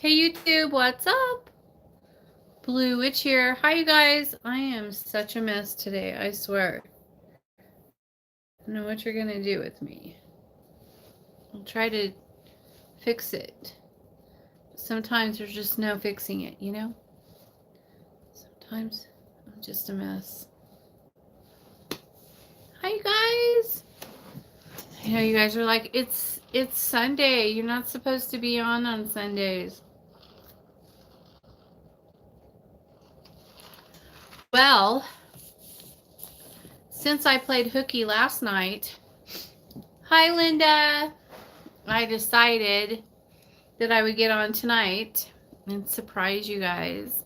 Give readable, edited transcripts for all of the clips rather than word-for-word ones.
Hey YouTube, what's up? Blue Witch here. Hi you guys. I am such a mess today, I swear. I don't know what you're gonna do with me. I'll try to fix it. Sometimes there's just no fixing it, you know? Sometimes I'm just a mess. Hi you guys. I know you guys are like, it's Sunday. You're not supposed to be on Sundays. Well, since I played hooky last night, hi Linda, I decided that I would get on tonight and surprise you guys.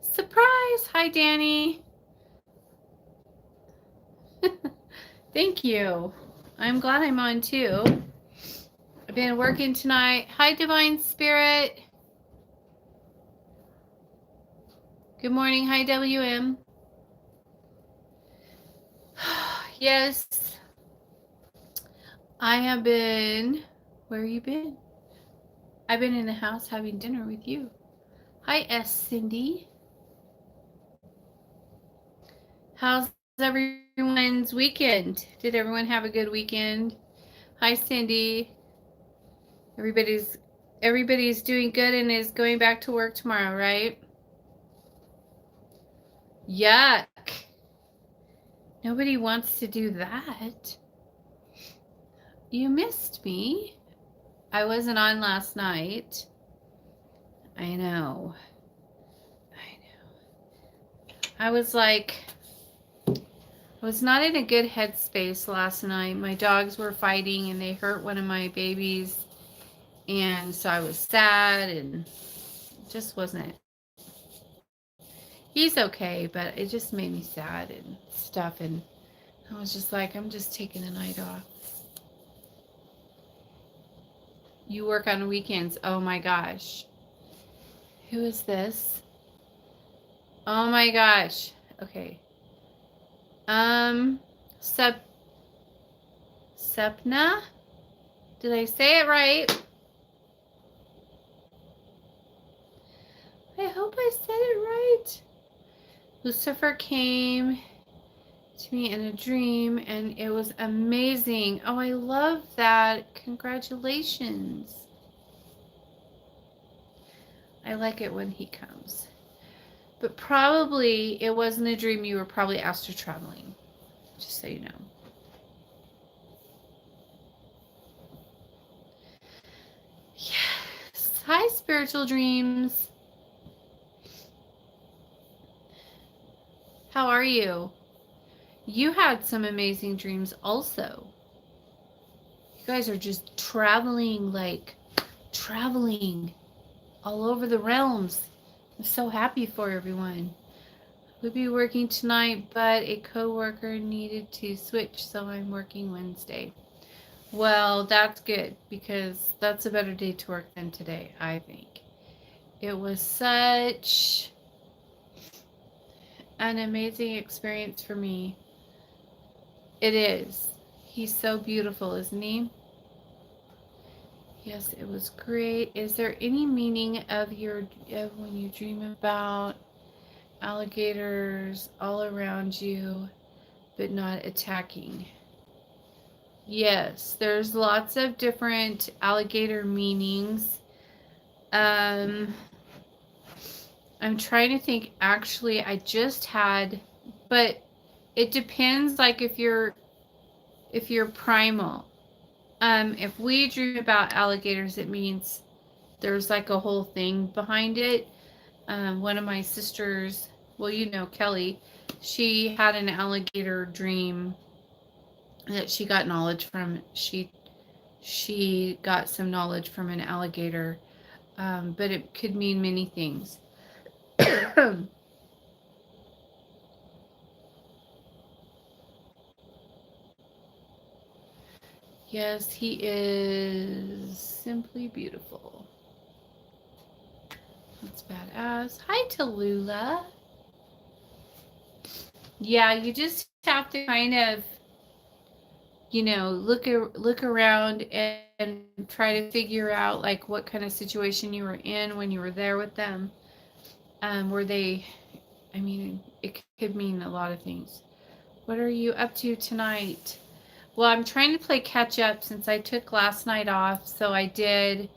Surprise! Hi Danny. Thank you. I'm glad I'm on too. I've been working tonight. Hi Divine Spirit. Good morning. Hi WM. Yes, I have been. Where you been? I've been in the house having dinner with you. Hi S Cindy. How's everyone's weekend? Did everyone have a good weekend? Hi Cindy. Everybody's doing good and is going back to work tomorrow, right? Yuck. Nobody wants to do that. You missed me. I wasn't on last night. I know. I was not in a good headspace last night. My dogs were fighting and they hurt one of my babies. And so I was sad and it just wasn't. He's okay, but it just made me sad and stuff. And I was just like, I'm just taking the night off. You work on weekends. Oh my gosh. Who is this? Oh my gosh. Okay. Sepna? Did I say it right? I hope I said it right. Lucifer came to me in a dream and it was amazing. Oh, I love that. Congratulations. I like it when he comes. But probably it wasn't a dream. You were probably astral traveling. Just so you know. Yes. Hi, spiritual dreams. How are you? You had some amazing dreams also. You guys are just traveling all over the realms. I'm so happy for everyone. We'll be working tonight, but a coworker needed to switch, so I'm working Wednesday. Well, that's good because that's a better day to work than today, I think. It was such an amazing experience for me. It is. He's so beautiful, isn't he? Yes, it was great. Is there any meaning of when you dream about alligators all around you but not attacking? Yes, there's lots of different alligator meanings. I'm trying to think. Actually, I just had, but it depends. Like if you're primal. If we dream about alligators, it means there's like a whole thing behind it. One of my sisters, well, you know Kelly, she had an alligator dream that she got knowledge from. She got some knowledge from an alligator, but it could mean many things. Yes, he is simply beautiful. That's badass. Hi, Tallulah. Yeah, you just have to kind of look around and try to figure out like what kind of situation you were in when you were there with them. Were they? I mean, it could mean a lot of things. What are you up to tonight? Well, I'm trying to play catch up since I took last night off. So I did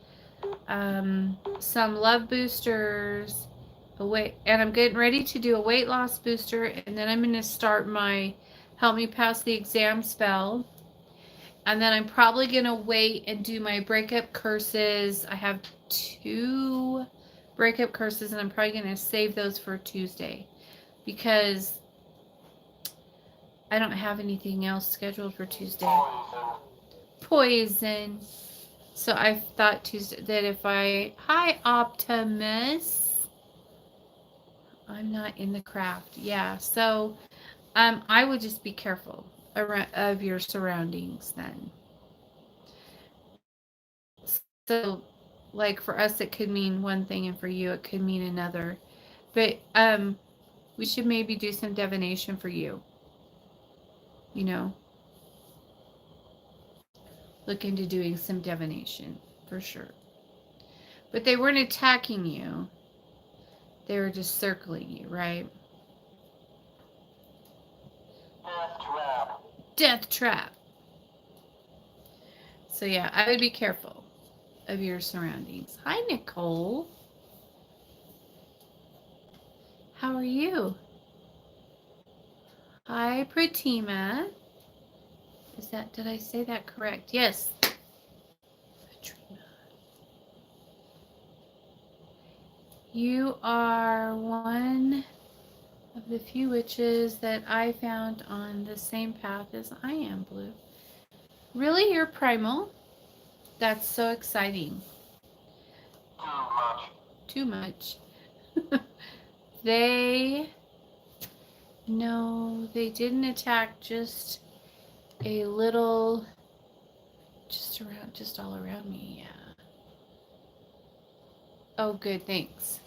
some love boosters, and I'm getting ready to do a weight loss booster, and then I'm going to start my help me pass the exam spell. And then I'm probably going to wait and do my breakup curses. I have 2 breakup curses, and I'm probably going to save those for Tuesday because I don't have anything else scheduled for Tuesday. Poison. So I thought Tuesday that if hi Optimus. I'm not in the craft. Yeah. So I would just be careful of your surroundings then. So like for us it could mean one thing and for you it could mean another. But we should maybe do some divination for you. Look into doing some divination for sure. But they weren't attacking you. They were just circling you, right? Death trap. Death trap. So yeah, I would be careful of your surroundings. Hi, Nicole. How are you? Hi, Pratima. Did I say that correct? Yes. Pratima. You are one of the few witches that I found on the same path as I am, Blue. Really? You're primal? That's so exciting. Too Too much. much. No, they didn't attack, just a little, just all around me, yeah. Oh, good, thanks.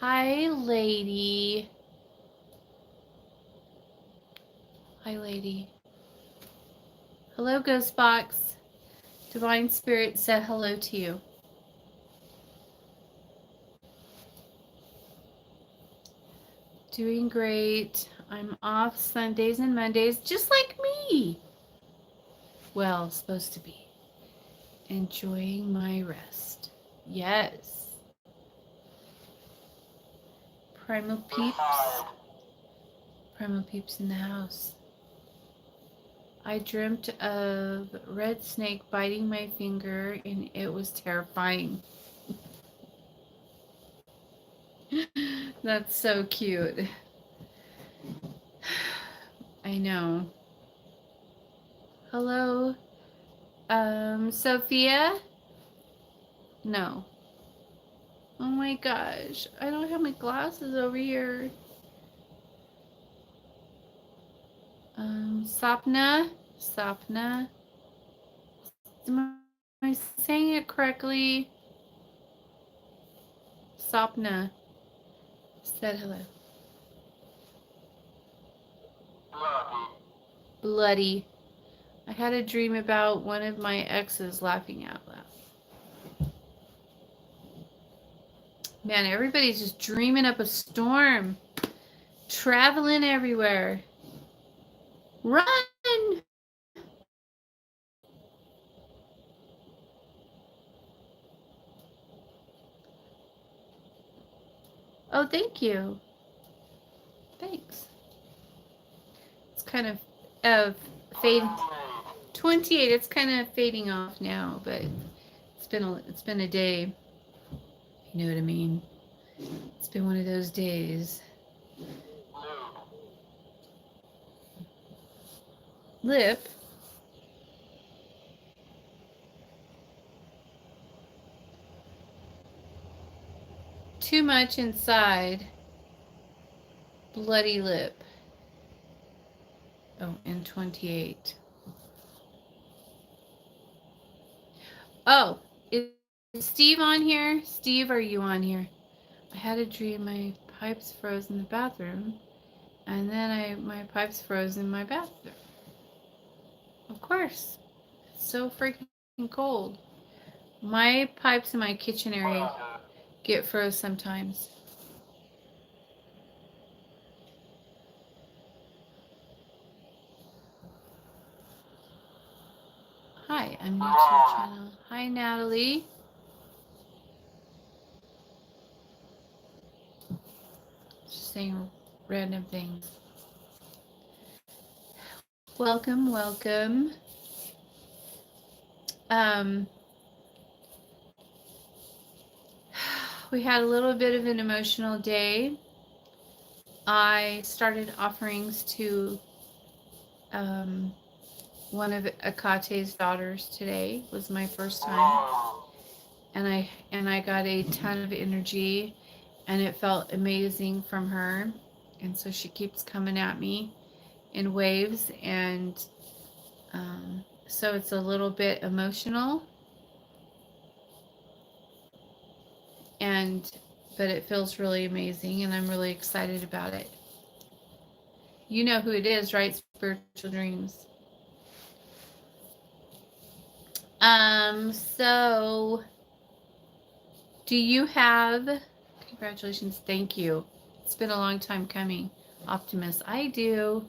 Hi, lady. Hi, lady. Hello, Ghostbox. Divine Spirit said hello to you. Doing great. I'm off Sundays and Mondays, just like me. Well, supposed to be. Enjoying my rest. Yes. Primal peeps. Primal peeps in the house. I dreamt of red snake biting my finger and it was terrifying. That's so cute. I know. Hello, Sophia? No. Oh my gosh, I don't have my glasses over here. Sapna? Sapna? Am I saying it correctly? Sapna said hello. Bloody. I had a dream about one of my exes laughing out loud. Man, everybody's just dreaming up a storm. Traveling everywhere. Run! Oh, thank you. Thanks. It's kind of fading. 28. It's kind of fading off now, but it's been a day. You know what I mean? It's been one of those days. Lip. Too much inside. Bloody lip. Oh, and 28. Oh, is Steve on here? Steve, are you on here? I had a dream my pipes froze in the bathroom, and then my pipes froze in my bathroom. Of course. It's so freaking cold. My pipes in my kitchen area get froze sometimes. Hi, I'm new to your channel. Hi, Natalie. Just saying random things. Welcome, welcome. We had a little bit of an emotional day. I started offerings to one of Akate's daughters today. It was my first time, and I got a ton of energy, and it felt amazing from her. And so she keeps coming at me in waves, and so it's a little bit emotional, but it feels really amazing, and I'm really excited about it. You know who it is, right? Spiritual Dreams. So do you have, congratulations, thank you. It's been a long time coming, Optimus. I do.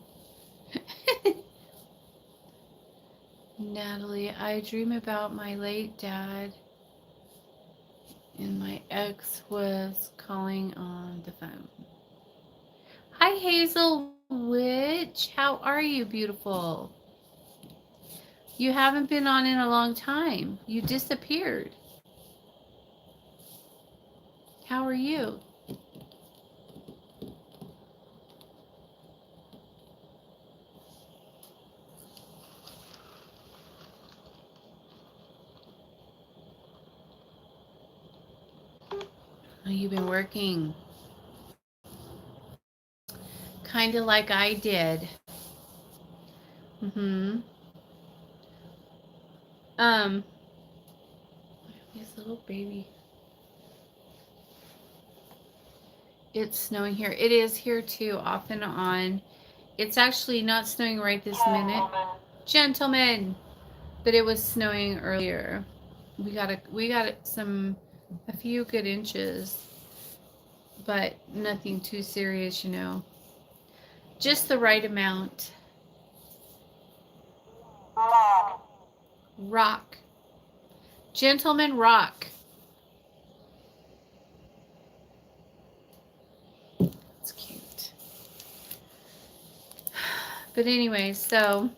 Natalie, I dream about my late dad, and my ex was calling on the phone. Hi, Hazel Witch. How are you, beautiful? You haven't been on in a long time. You disappeared. How are you? Oh, you've been working. Kind of like I did. His little baby. It's snowing here. It is here too, off and on. It's actually not snowing right this minute. Gentlemen! But it was snowing earlier. We got a few good inches, but nothing too serious, you know. Just the right amount. Rock. Gentlemen, rock. It's cute. But anyway, so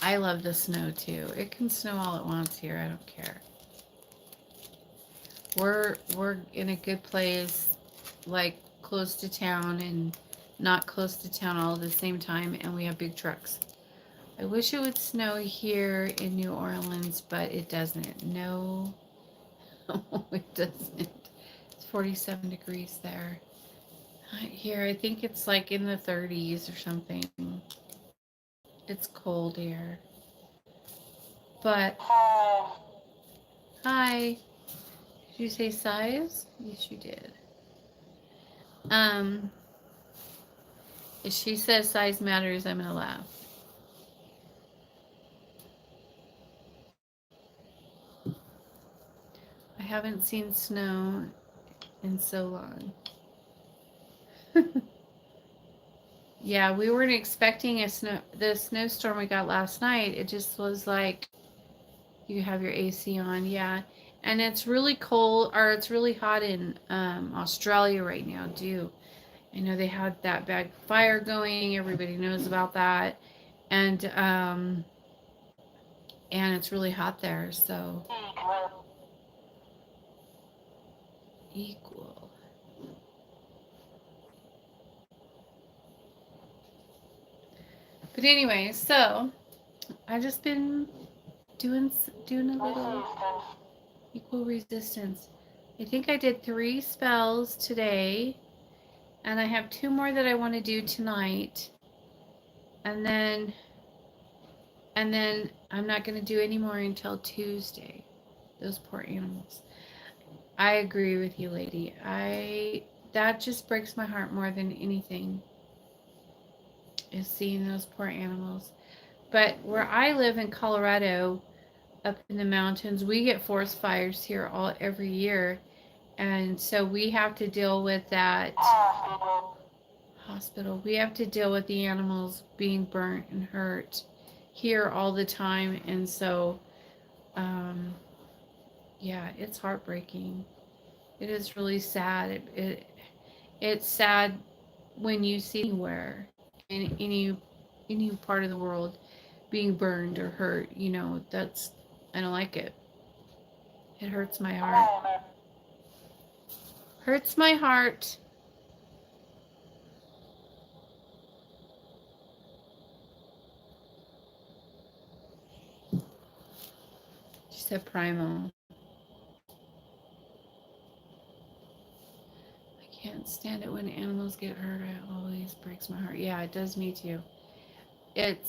I love the snow too. It can snow all at once here. I don't care. We're in a good place, like close to town and not close to town all at the same time, and we have big trucks. I wish it would snow here in New Orleans, but it doesn't. No, it doesn't. It's 47 degrees there. Here, I think it's like in the 30s or something. It's cold here. But, hi. Did you say size? Yes, you did. If she says size matters, I'm gonna laugh. I haven't seen snow in so long. Yeah, we weren't expecting the snowstorm we got last night. It just was like you have your AC on, yeah. And it's really cold, or it's really hot in Australia right now too. I know they had that bad fire going. Everybody knows about that, and it's really hot there. So equal. But anyway, so I've just been doing a little equal resistance. I think I did 3 spells today, and I have 2 more that I want to do tonight, and then I'm not going to do any more until Tuesday. Those poor animals. I agree with you, lady. That just breaks my heart more than anything, is seeing those poor animals. But where I live in Colorado, up in the mountains, we get forest fires here every year, and so we have to deal with that hospital. We have to deal with the animals being burnt and hurt here all the time, and so yeah, it's heartbreaking. It is really sad. It's sad when you see anywhere in any part of the world being burned or hurt. You know, that's, I don't like it. It hurts my heart. Hurts my heart. She said primal. I can't stand it when animals get hurt. It always breaks my heart. Yeah, it does me too. It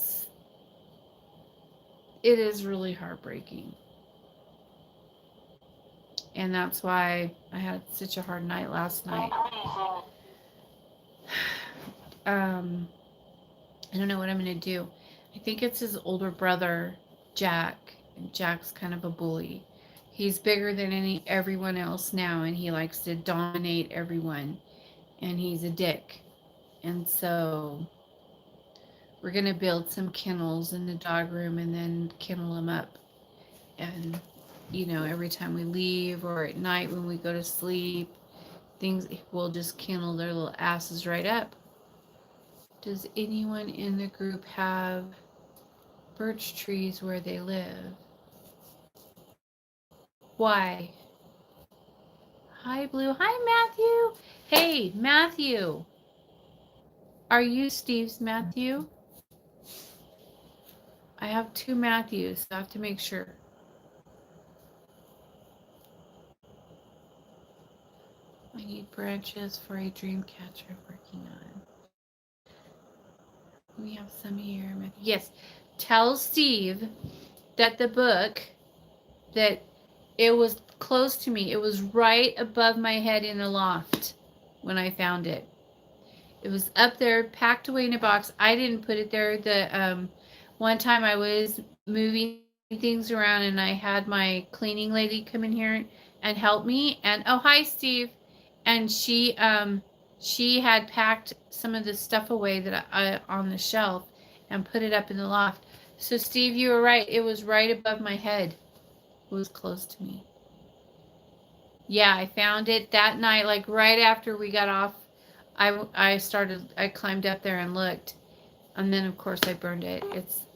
is really heartbreaking. And that's why I had such a hard night last night. I don't know what I'm going to do. I think it's his older brother, Jack. And Jack's kind of a bully. He's bigger than everyone else now, and he likes to dominate everyone. And he's a dick. And so we're going to build some kennels in the dog room and then kennel them up. And, you know, every time we leave or at night when we go to sleep, things will just kennel their little asses right up. Does anyone in the group have birch trees where they live? Why? Hi, Blue. Hi, Matthew. Hey, Matthew. Are you Steve's Matthew? I have two Matthews, so I have to make sure. I need branches for a dream catcher I'm working on. We have some here. Yes. Tell Steve that the book, that it was close to me. It was right above my head in the loft when I found it. It was up there, packed away in a box. I didn't put it there. The one time I was moving things around and I had my cleaning lady come in here and help me. And oh, hi, Steve. And she had packed some of the stuff away that I on the shelf and put it up in the loft. So Steve, you were right. It was right above my head. It was close to me. Yeah, I found it that night, like right after we got off. I climbed up there and looked, and then of course I burned it.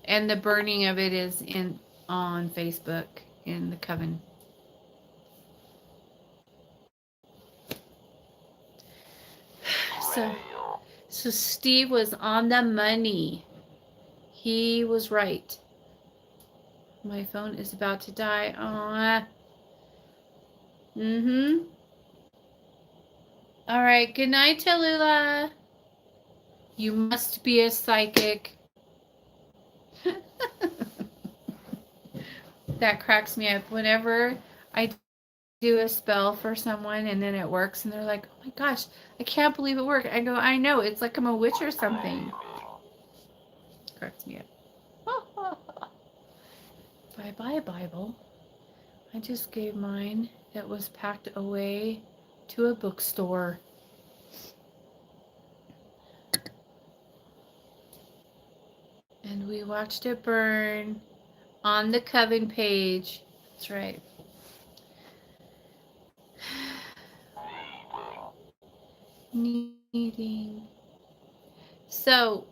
And the burning of it is on Facebook in the Coven. So Steve was on the money. He was right. My phone is about to die. All right. Good night, Tallulah. You must be a psychic. That cracks me up. Whenever I do a spell for someone and then it works and they're like, oh my gosh, I can't believe it worked. I go, I know. It's like I'm a witch or something. Cracks me up. Bye-bye, Bible. I just gave mine that was packed away to a bookstore. And we watched it burn on the Coven page. That's right. Needing. So,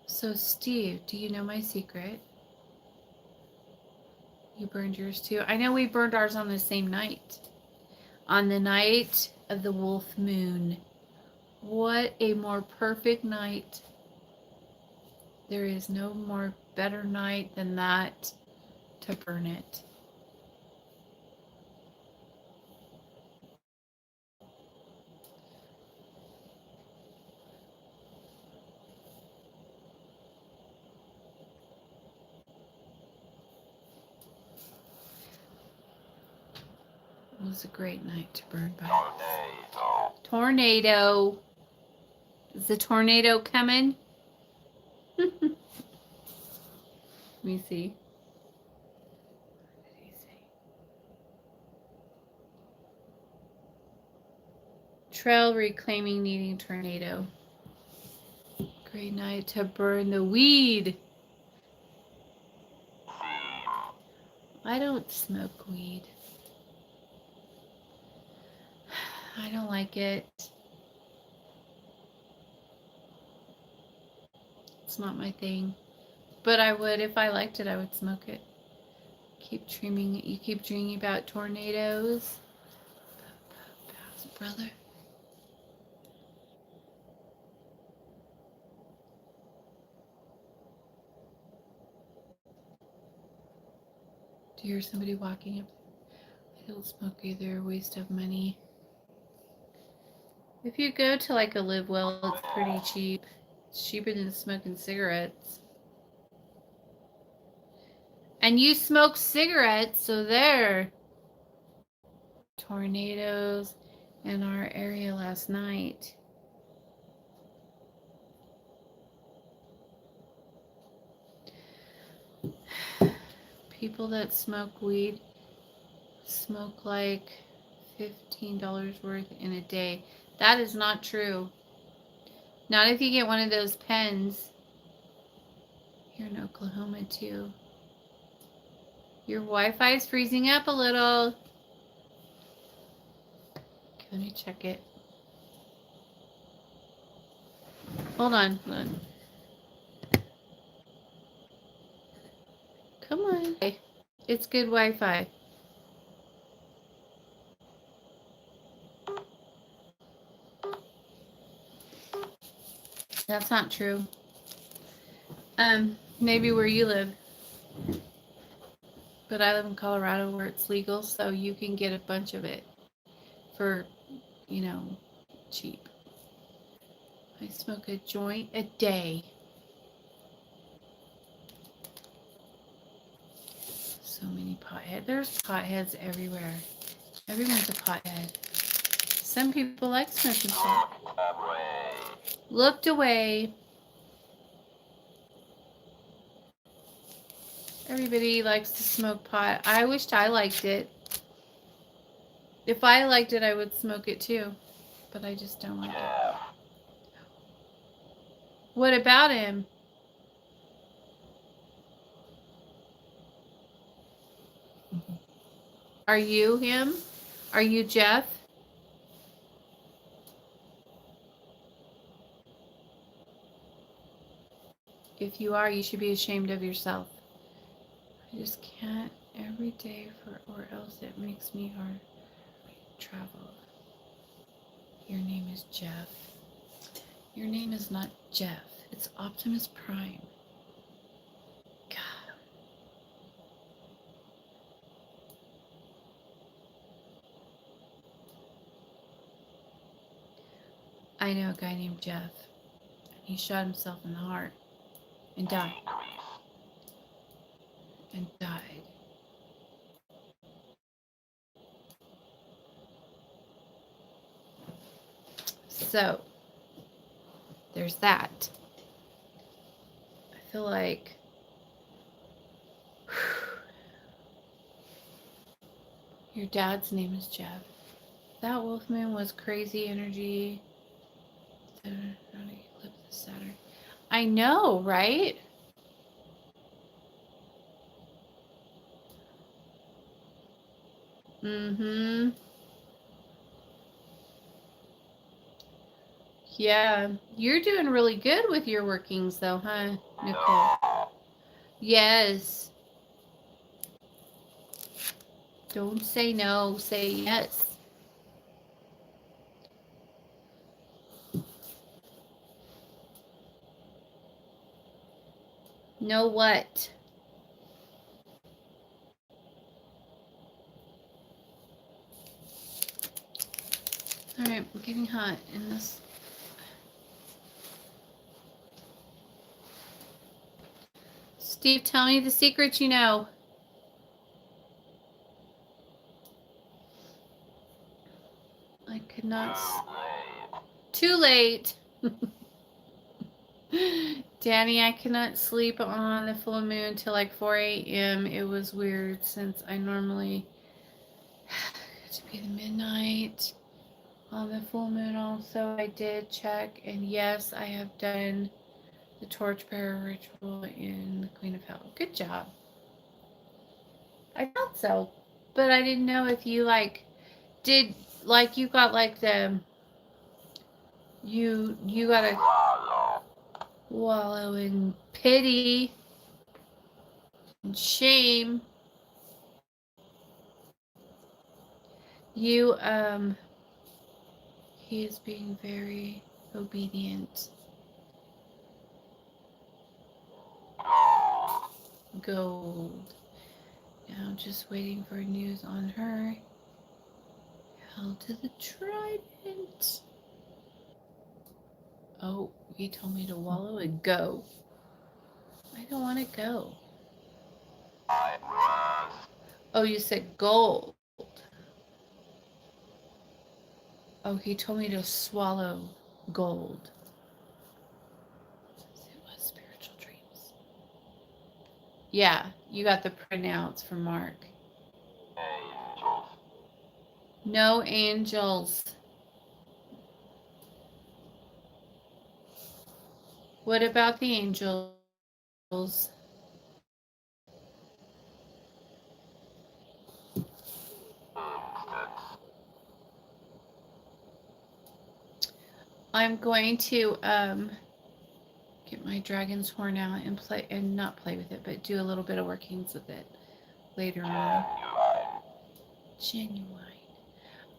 so Steve, do you know my secret? You burned yours too. I know we burned ours on the same night. On the night of the wolf moon. What a more perfect night. There is no more better night than that to burn it. It was a great night to burn by. Tornado. Is a tornado coming? Let me see. What did he say? Trail reclaiming needing tornado. Great night to burn the weed. I don't smoke weed. I don't like it. It's not my thing. But I would, if I liked it, I would smoke it. Keep dreaming. You keep dreaming about tornadoes. Brother. Do you hear somebody walking up? I don't smoke either. Waste of money. If you go to like a Live Well, it's pretty cheap. It's cheaper than smoking cigarettes. And you smoke cigarettes, so there. Tornadoes in our area last night. People that smoke weed smoke like $15 worth in a day. That is not true. Not if you get one of those pens. Here in Oklahoma too. Your Wi-Fi is freezing up a little. Okay, let me check it. Hold on. Come on. It's good Wi-Fi. That's not true. Maybe where you live. But I live in Colorado where it's legal, so you can get a bunch of it for, cheap. I smoke a joint a day. So many potheads. There's potheads everywhere. Everyone's a pothead. Some people like smoking pot. Looked away. Everybody likes to smoke pot. I wished I liked it. If I liked it, I would smoke it too. But I just don't like it. What about him? Are you him? Are you Jeff? If you are, you should be ashamed of yourself. I just can't every day or else it makes me hard to travel. Your name is Jeff. Your name is not Jeff. It's Optimus Prime. God. I know a guy named Jeff. He shot himself in the heart and died. So, there's that. I feel like your dad's name is Jeff. That Wolfman was crazy energy. Saturn. I know, right? Mm-hmm. Yeah, you're doing really good with your workings though, huh, Nicole? Yes. Don't say no, say yes. Know what? All right, I'm getting hot in this. Steve, tell me the secret you know. I could not. Too late. Danny, I cannot sleep on the full moon till like 4 a.m. It was weird since I normally get to be the midnight on the full moon. Also, I did check, and yes, I have done the torchbearer ritual in the Queen of Hell. Good job. I thought so, but I didn't know if you did you got you gotta wallow in pity and shame. You he is being very obedient. Gold. Now just waiting for news on her. Held to the trident. Oh, he told me to wallow and go. I don't want to go. Oh, you said gold. Oh, he told me to swallow gold. It was spiritual dreams. Yeah, you got the pronounce from Mark. Angels. No angels. What about the angels? I'm going to get my dragon's horn out and play, and not play with it, but do a little bit of workings with it later on. Genuine.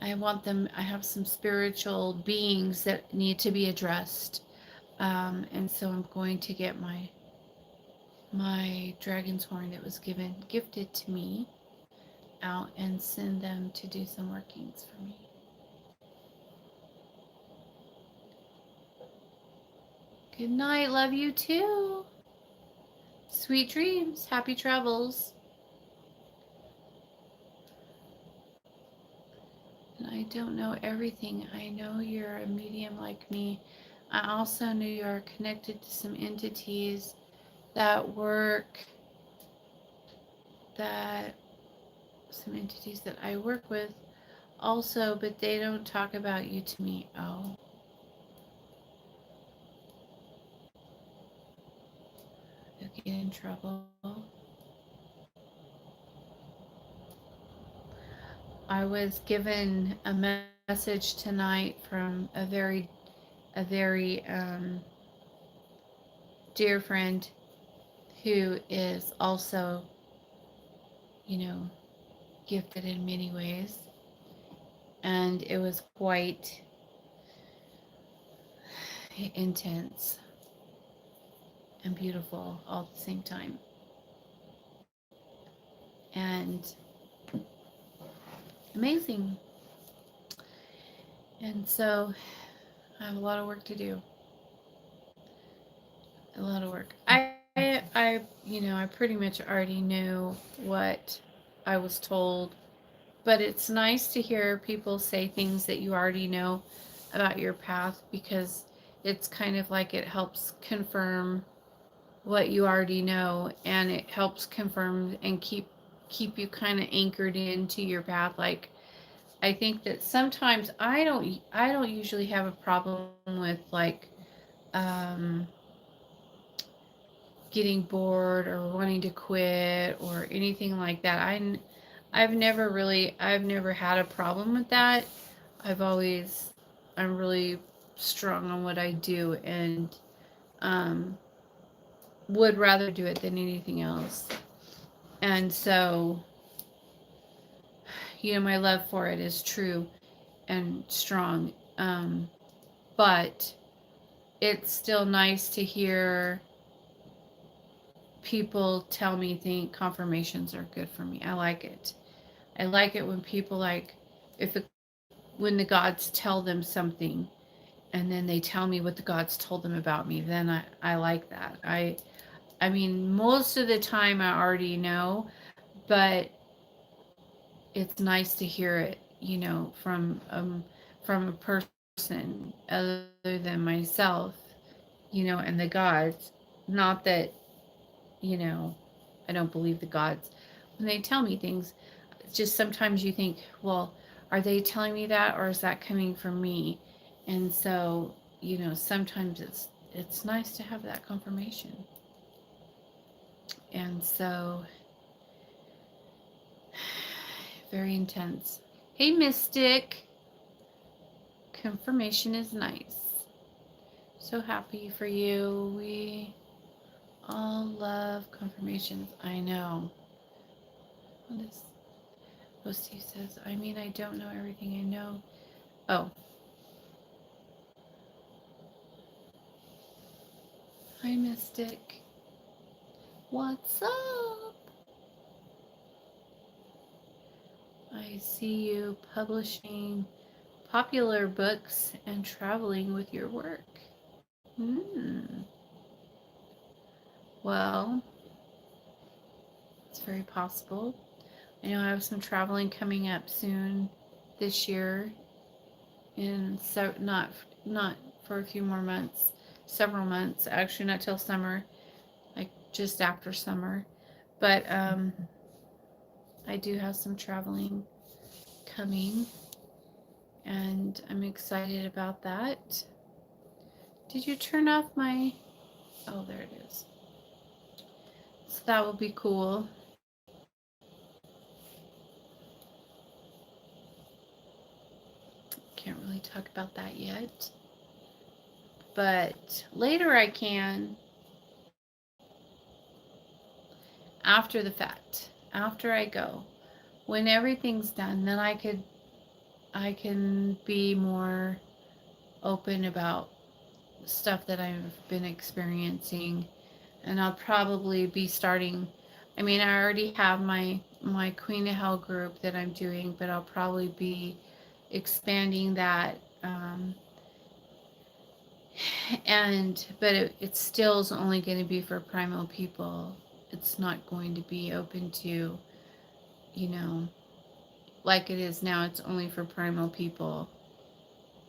I want them. I have some spiritual beings that need to be addressed, and so I'm going to get my dragon's horn that was gifted to me out and send them to do some workings for me. Good night. Love you too. Sweet dreams. Happy travels. And I don't know everything. I know you're a medium like me. I also know you're connected to some entities that work, some entities that I work with also, but they don't talk about you to me. Oh. You'll get in trouble. I was given a message tonight from a very dear friend who is also, gifted in many ways. And it was quite intense and beautiful all at the same time. And amazing. And so I have a lot of work to do. A lot of work. I pretty much already knew what I was told, but it's nice to hear people say things that you already know about your path, because it's kind of like it helps confirm what you already know, and it helps confirm and keep you kind of anchored into your path. Like, I think that sometimes I don't usually have a problem with getting bored or wanting to quit or anything like that. I've never had a problem with that. I'm really strong on what I do, and would rather do it than anything else. And so, my love for it is true and strong. But it's still nice to hear people tell me confirmations are good for me. I like it. I like it when people when the gods tell them something and then they tell me what the gods told them about me. Then I like that. I mean, most of the time I already know, but it's nice to hear it, from a person other than myself, and the gods. Not that, I don't believe the gods. When they tell me things, it's just sometimes you think, well, are they telling me that, or is that coming from me? And so, sometimes it's nice to have that confirmation. And so, very intense. Hey, Mystic. Confirmation is nice. So happy for you. We all love confirmations. I know. This Lucy says, I mean, I don't know everything I know. Oh. Hi, Mystic. What's up? I see you publishing popular books and traveling with your work. Well, it's very possible. I know I have some traveling coming up soon this year, and so not for a few more months, several months. Actually, not till summer, like just after summer. But I do have some traveling coming, and I'm excited about that. Did you turn off my? Oh, there it is. So that will be cool. Can't really talk about that yet, but later I can. After the fact, after I go, when everything's done, then I can be more open about stuff that I've been experiencing, and I'll probably be starting. I mean, I already have my Queen of Hell group that I'm doing, but I'll probably be expanding that. But it still is only going to be for primal people. It's not going to be open to, like it is now. It's only for primal people.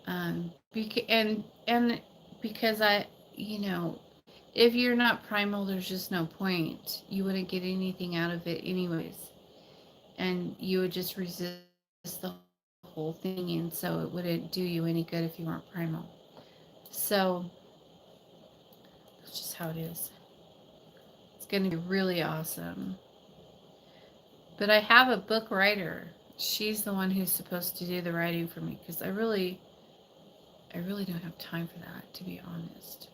And because if you're not primal, there's just no point. You wouldn't get anything out of it anyways, and you would just resist the whole thing, and so it wouldn't do you any good if you weren't primal. So that's just how it is. It's going to be really awesome. But I have a book writer. She's the one who's supposed to do the writing for me, because I really don't have time for that, to be honest.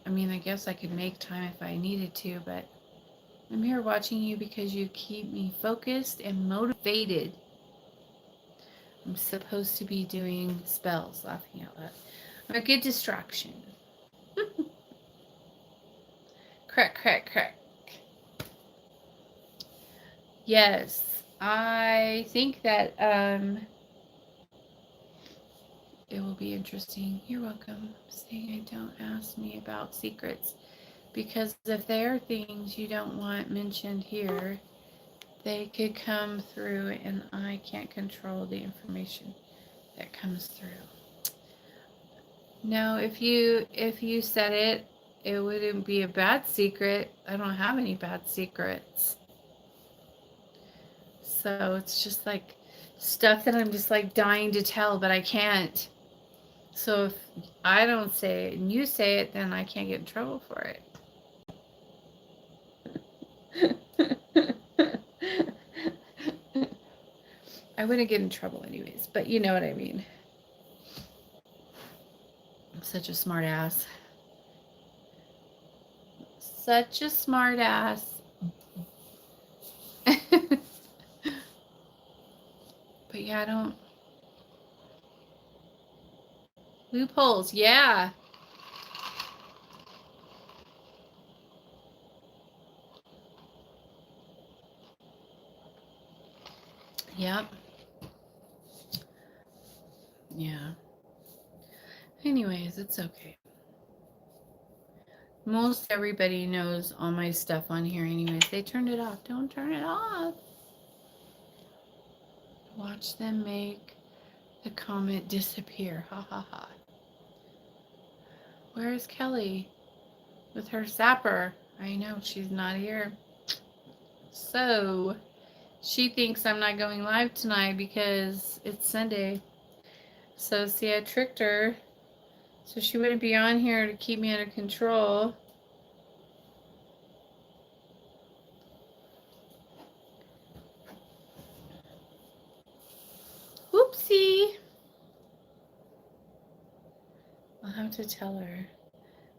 I mean, I guess I could make time if I needed to, but I'm here watching you because you keep me focused and motivated. I'm supposed to be doing spells, laughing out loud. I'm a good distraction. Crack, crack, crack. Yes, I think that it will be interesting. You're welcome. Saying I don't ask me about secrets, because if there are things you don't want mentioned here, they could come through, and I can't control the information that comes through. No, if you said it, it wouldn't be a bad secret. I don't have any bad secrets. So it's just like stuff that I'm just like dying to tell, but I can't. So if I don't say it and you say it, then I can't get in trouble for it. I wouldn't get in trouble anyways, but you know what I mean. I'm such a smart ass. Such a smart ass. But yeah, I don't. Loopholes, yeah. Yep. Yeah. Anyways, it's okay. Most everybody knows all my stuff on here anyways. They turned it off. Don't turn it off. Watch them make the comment disappear. Ha ha ha. Where's Kelly? With her zapper. I know, she's not here. So, she thinks I'm not going live tonight because it's Sunday. So, see, I tricked her. So she wouldn't be on here to keep me under control. Whoopsie. I'll have to tell her.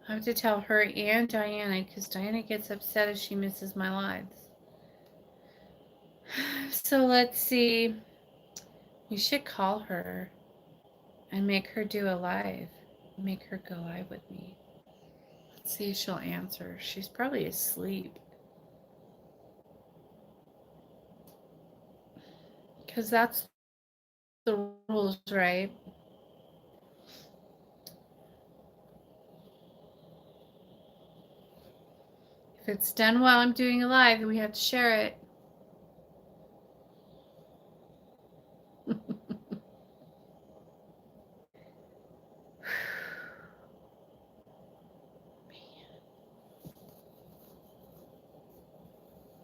I'll have to tell her and Diana, because Diana gets upset if she misses my lives. So let's see. We should call her and make her do a live. Make her go live with me. Let's see if she'll answer. She's probably asleep. Because that's the rules, right? If it's done while I'm doing a live, then we have to share it.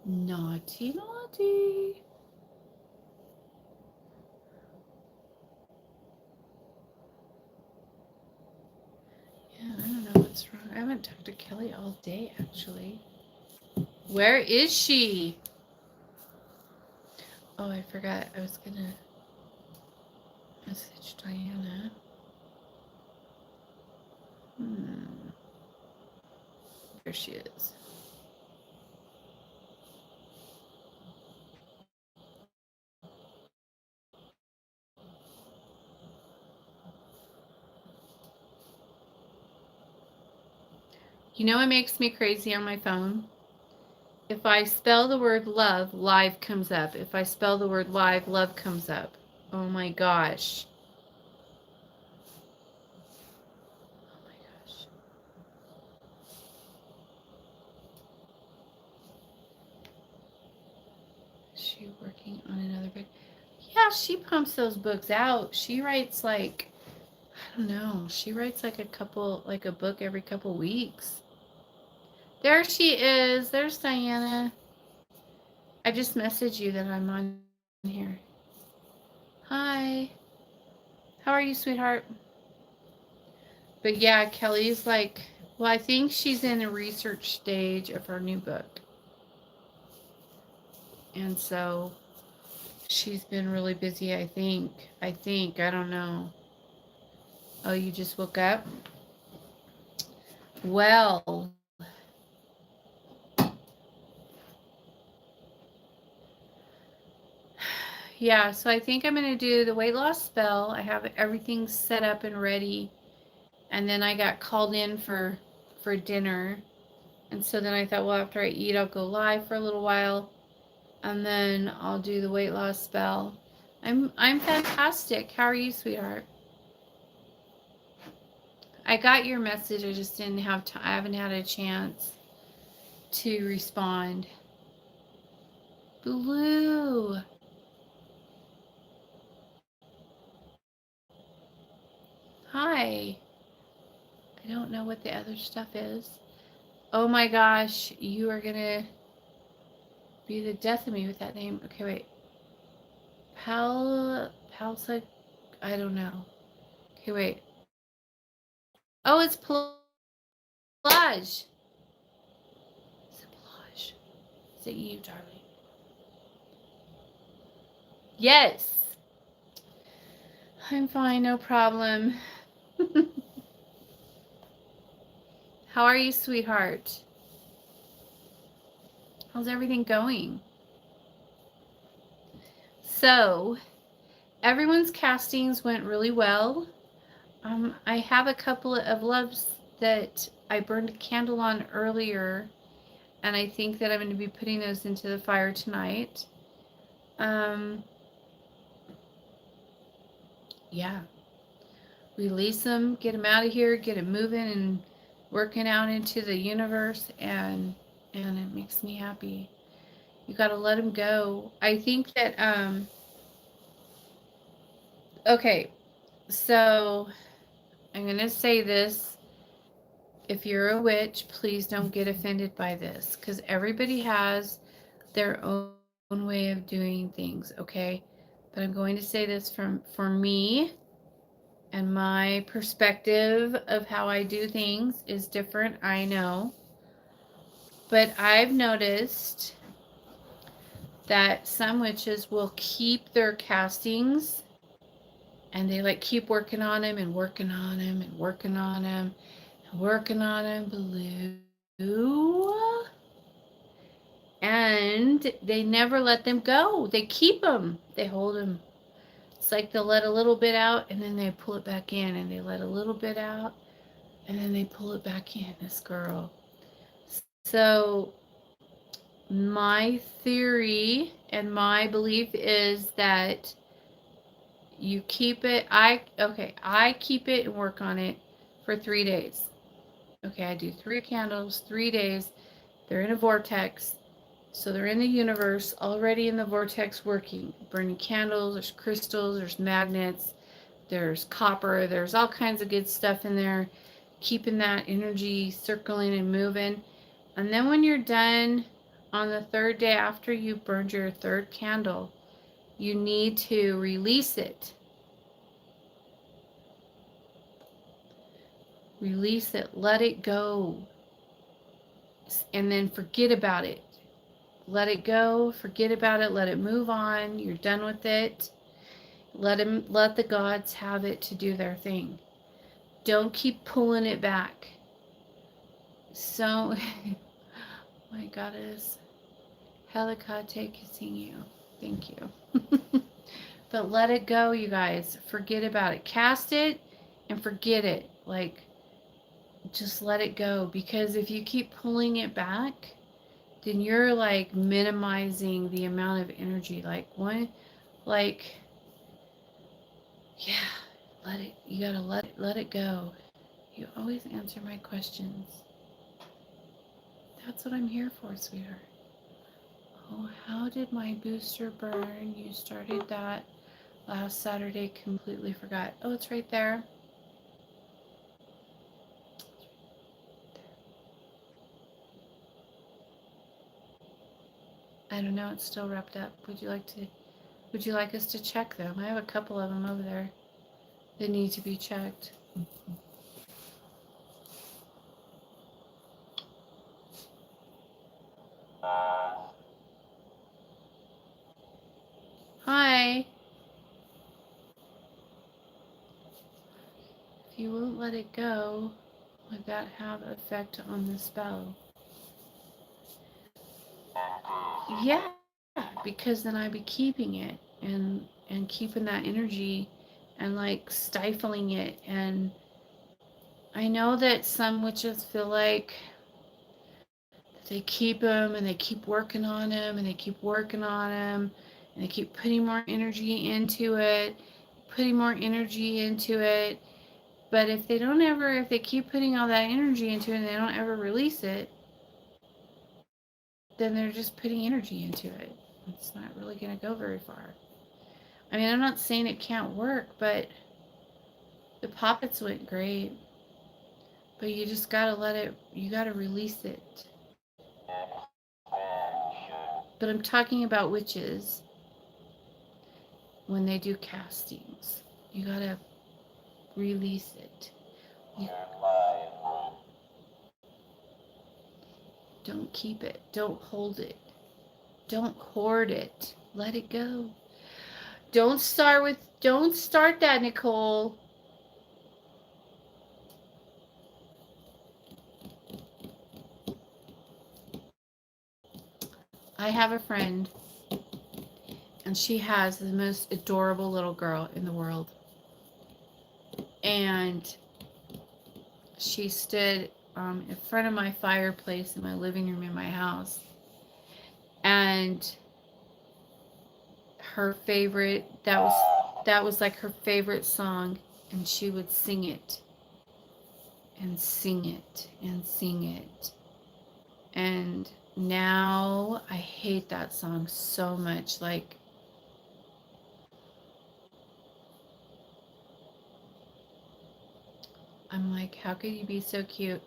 Naughty, naughty. Yeah, I don't know what's wrong. I haven't talked to Kelly all day, actually. Where is she? Oh, I forgot. I was gonna message Diana. There she is. You know what makes me crazy on my phone? If I spell the word love, live comes up. If I spell the word live, love comes up. Oh my gosh. Oh my gosh. Is she working on another book? Yeah, she pumps those books out. She writes like, I don't know. She writes like a book every couple weeks. There she is. There's Diana. I just messaged you that I'm on here. Hi. How are you, sweetheart? But yeah, Kelly's like, well, I think she's in the research stage of her new book. And so she's been really busy, I think. I don't know. Oh, you just woke up? Well, yeah, so I think I'm going to do the weight loss spell. I have everything set up and ready. And then I got called in for dinner. And so then I thought, well, after I eat, I'll go live for a little while. And then I'll do the weight loss spell. I'm fantastic. How are you, sweetheart? I got your message. I just didn't have time. I haven't had a chance to respond. Blue. Hi. I don't know what the other stuff is. Oh my gosh, you are gonna be the death of me with that name. Okay, wait. Palsa, I don't know. Okay, wait. Oh, it's Plage. Is it Plage? Is it you, darling? Yes. I'm fine, no problem. How are you, sweetheart? How's everything going? So, everyone's castings went really well. I have a couple of loves that I burned a candle on earlier, and I think that I'm going to be putting those into the fire tonight. Yeah. Release them, get them out of here, get it moving and working out into the universe, and it makes me happy. You got to let them go. I think that okay, so I'm going to say this, if you're a witch, please don't get offended by this, because everybody has their own way of doing things, okay? But I'm going to say this for me, and my perspective of how I do things is different, I know. But I've noticed that some witches will keep their castings, and they like keep working on them and working on them and working on them and working on them, Blue. And they never let them go. They keep them. They hold them. It's like they'll let a little bit out and then they pull it back in, and they let a little bit out and then they pull it back in, this girl. So my theory and my belief is that you keep it. I keep it and work on it for 3 days. Okay, I do 3 candles, 3 days. They're in a vortex. So they're in the universe, already in the vortex working. Burning candles, there's crystals, there's magnets, there's copper, there's all kinds of good stuff in there, keeping that energy circling and moving. And then when you're done on the 3rd day after you burned your 3rd candle, you need to release it. Release it, let it go, and then forget about it. Let it go, forget about it, let it move on. You're done with it. Let the gods have it to do their thing. Don't keep pulling it back. So, my goddess, Helicate kissing you. Thank you. But let it go, you guys. Forget about it. Cast it and forget it. Like, just let it go. Because if you keep pulling it back, then you're like minimizing the amount of energy. Yeah, you gotta let it go. You always answer my questions. That's what I'm here for, sweetheart. Oh, how did my booster burn? You started that last Saturday, completely forgot. Oh, it's right there. I don't know, it's still wrapped up. Would you like us to check them? I have a couple of them over there that need to be checked. Hi. If you won't let it go, would that have effect on the spell? Yeah, because then I'd be keeping it and keeping that energy and like stifling it. And I know that some witches feel like they keep them and they keep working on them and they keep working on them and they keep putting more energy into it, But if they keep putting all that energy into it and they don't ever release it, then they're just putting energy into it. It's not really going to go very far. I mean, I'm not saying it can't work, but the poppets went great. But you just gotta release it. But I'm talking about witches when they do castings. You gotta release it. Don't keep it. Don't hold it. Don't hoard it. Let it go. Don't start that, Nicole. I have a friend, and she has the most adorable little girl in the world. And she stood in front of my fireplace in my living room in my house. And her favorite, that was like her favorite song. And she would sing it and sing it and sing it. And now I hate that song so much. Like, I'm like, how could you be so cute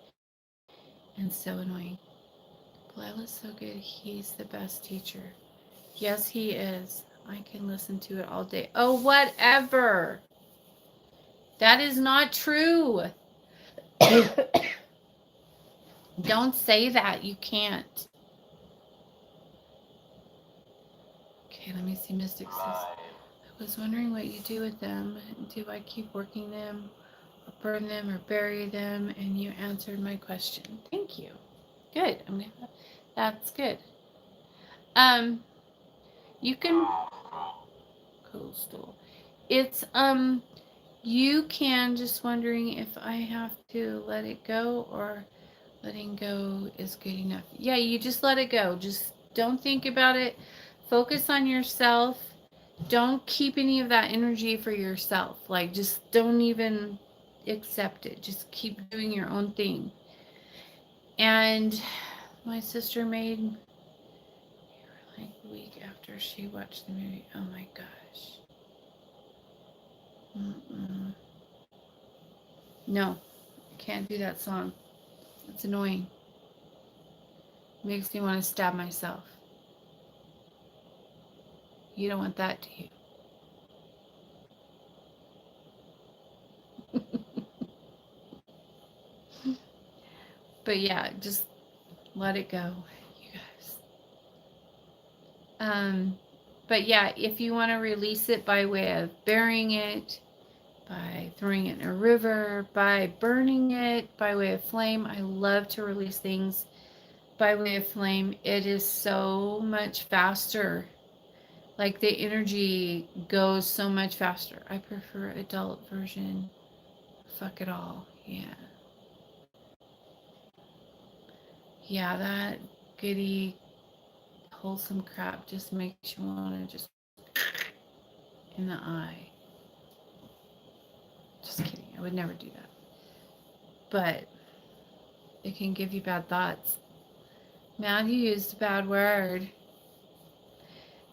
and so annoying. Lila's so good. He's the best teacher. Yes, he is. I can listen to it all day. Oh, whatever. That is not true. Don't say that. You can't. Okay, let me see. Mystic says, I was wondering what you do with them. Do I keep working them, or burn them, or bury them? And you answered my question. Thank you. Good. That's good. You can coastal. It's you can just wondering if I have to let it go or letting go is good enough. Yeah, you just let it go. Just don't think about it. Focus on yourself. Don't keep any of that energy for yourself. Like, just don't even accept it. Just keep doing your own thing. And my sister made like a week after she watched the movie. Oh my gosh. No, can't do that song. It's annoying. Makes me want to stab myself. You don't want that, do you? But yeah, just let it go, you guys. But yeah, if you want to release it by way of burying it, by throwing it in a river, by burning it, by way of flame, I love to release things by way of flame. It is so much faster. Like the energy goes so much faster. I prefer adult version. Fuck it all. Yeah. Yeah, that goody wholesome crap just makes you want to just in the eye. Just kidding. I would never do that. But it can give you bad thoughts. Matthew used a bad word.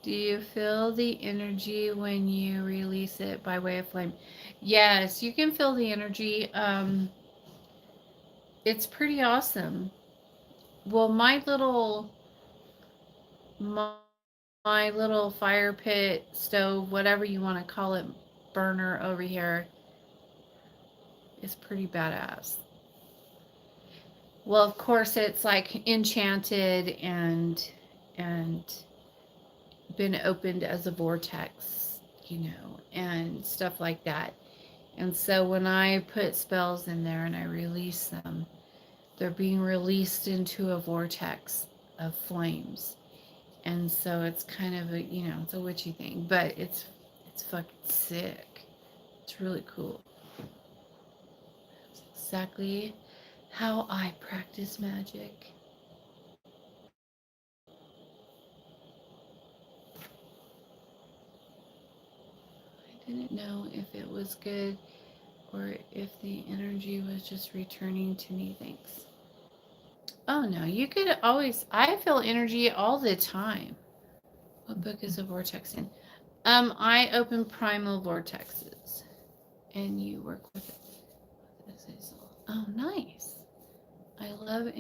Do you feel the energy when you release it by way of flame? Yes, you can feel the energy. It's pretty awesome. Well, my little fire pit, stove, whatever you want to call it, burner over here is pretty badass. Well, of course, it's like enchanted and been opened as a vortex, and stuff like that. And so when I put spells in there and I release them, they're being released into a vortex of flames. And so it's kind of a, it's a witchy thing, but it's fucking sick. It's really cool. That's exactly how I practice magic. I didn't know if it was good or if the energy was just returning to me. Thanks. Oh no, you could always, I feel energy all the time. What book is a vortex in? I open primal vortexes and you work with it. Oh, nice. I love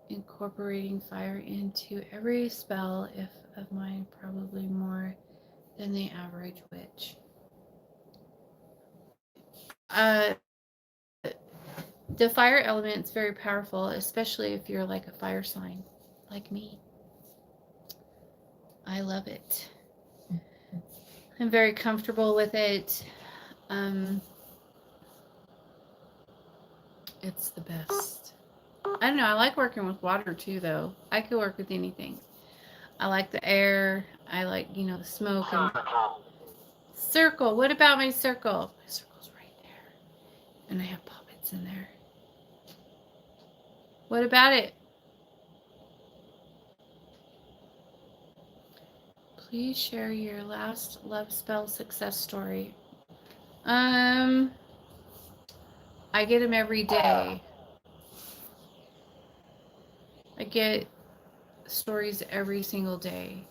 incorporating fire into every spell, if of mine, probably more than the average witch. The fire element is very powerful, especially if you're like a fire sign, like me. I love it. I'm very comfortable with it. It's the best. I don't know. I like working with water too, though. I could work with anything. I like the air. I like, the smoke. Circle. What about my circle? My circle's right there. And I have puppets in there. What about it? Please share your last love spell success story. I get them every day. I get stories every single day.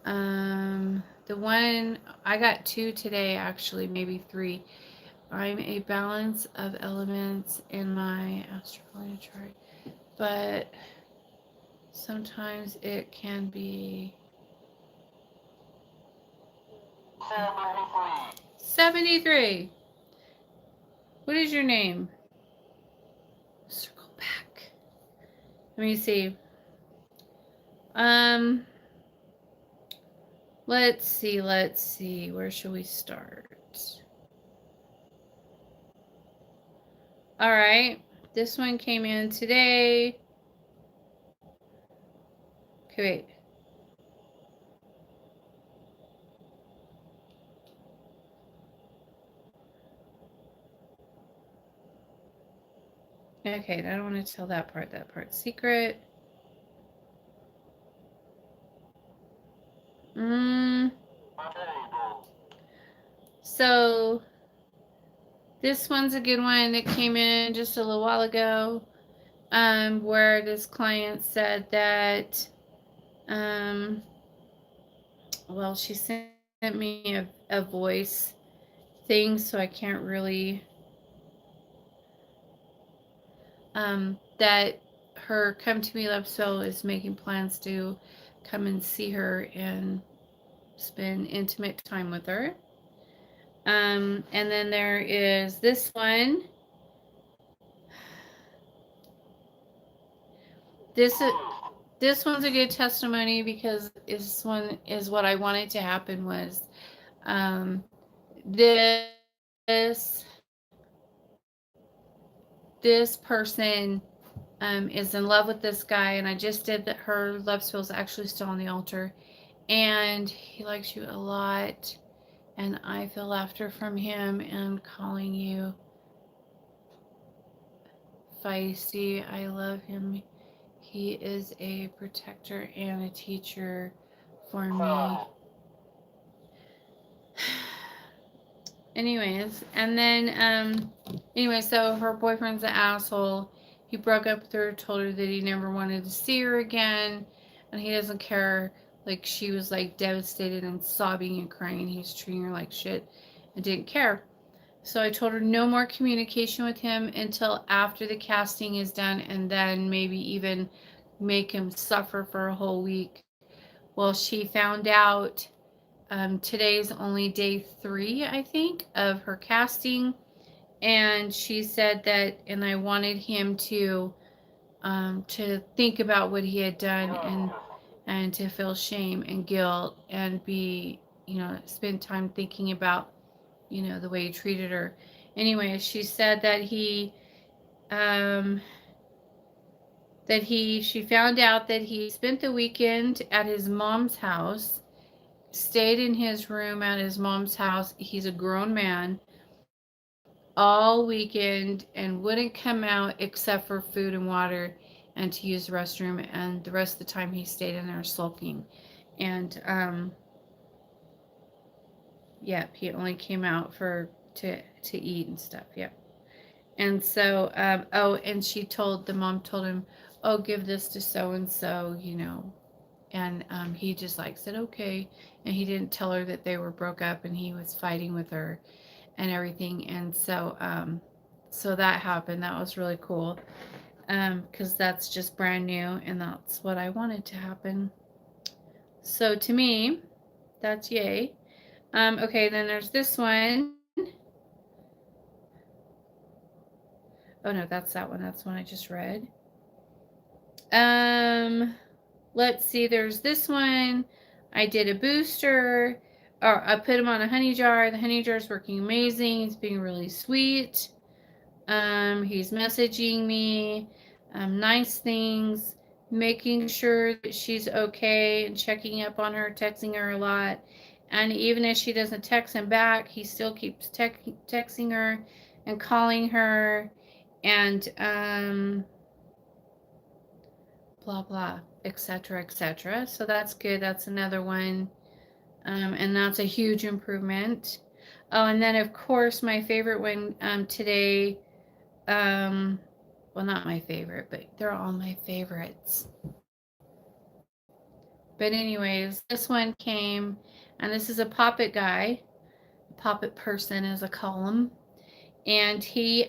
The one I got 2 today, actually, maybe 3. I'm a balance of elements in my astrology chart, but sometimes it can be 73. What is your name? Circle back. Let me see. Let's see. Where should we start? All right. This one came in today. Okay, wait. Okay, I don't want to tell that part. That part's secret. So this one's a good one. It came in just a little while ago, where this client said that, well, she sent me a voice thing, so I can't really, that her Come To Me Love Soul is making plans to come and see her and spend intimate time with her. And then there is this one. This one's a good testimony because this one is what I wanted to happen was, this person is in love with this guy, and I just did that. Her love spell is actually still on the altar, and he likes you a lot, and I feel laughter from him and calling you feisty. I love him. He is a protector and a teacher for me. Anyways, and then anyway, so her boyfriend's an asshole. He broke up with her, told her that he never wanted to see her again, and he doesn't care. Like, she was like devastated and sobbing and crying. He was treating her like shit and didn't care. So I told her no more communication with him until after the casting is done, and then maybe even make him suffer for a whole week. Well, she found out, today's only day 3, I think, of her casting, and she said that, and I wanted him to think about what he had done, and to feel shame and guilt and be, spend time thinking about, the way he treated her. Anyway, she said that she found out that he spent the weekend at his mom's house, stayed in his room at his mom's house. He's a grown man, all weekend, and wouldn't come out except for food and water and to use the restroom, and the rest of the time he stayed in there sulking. And he only came out to eat and stuff. And so, and the mom told him, oh, give this to so and so, and he just like said okay, and he didn't tell her that they were broke up and he was fighting with her and everything. And so so that happened. That was really cool, because that's just brand new, and that's what I wanted to happen. So to me, that's yay. Okay, then there's this one. Oh no, that's that one. That's one I just read. Let's see, there's this one. I did a booster, or I put him on a honey jar. The honey jar is working amazing. He's being really sweet. He's messaging me nice things, making sure that she's okay, and checking up on her, texting her a lot. And even if she doesn't text him back, he still keeps texting her and calling her, and blah blah, etc., etc. So that's good. That's another one, and that's a huge improvement. Oh, and then of course my favorite one today, well, not my favorite, but they're all my favorites. But anyways, this one came, and this is a poppet guy, poppet person as I call him, and he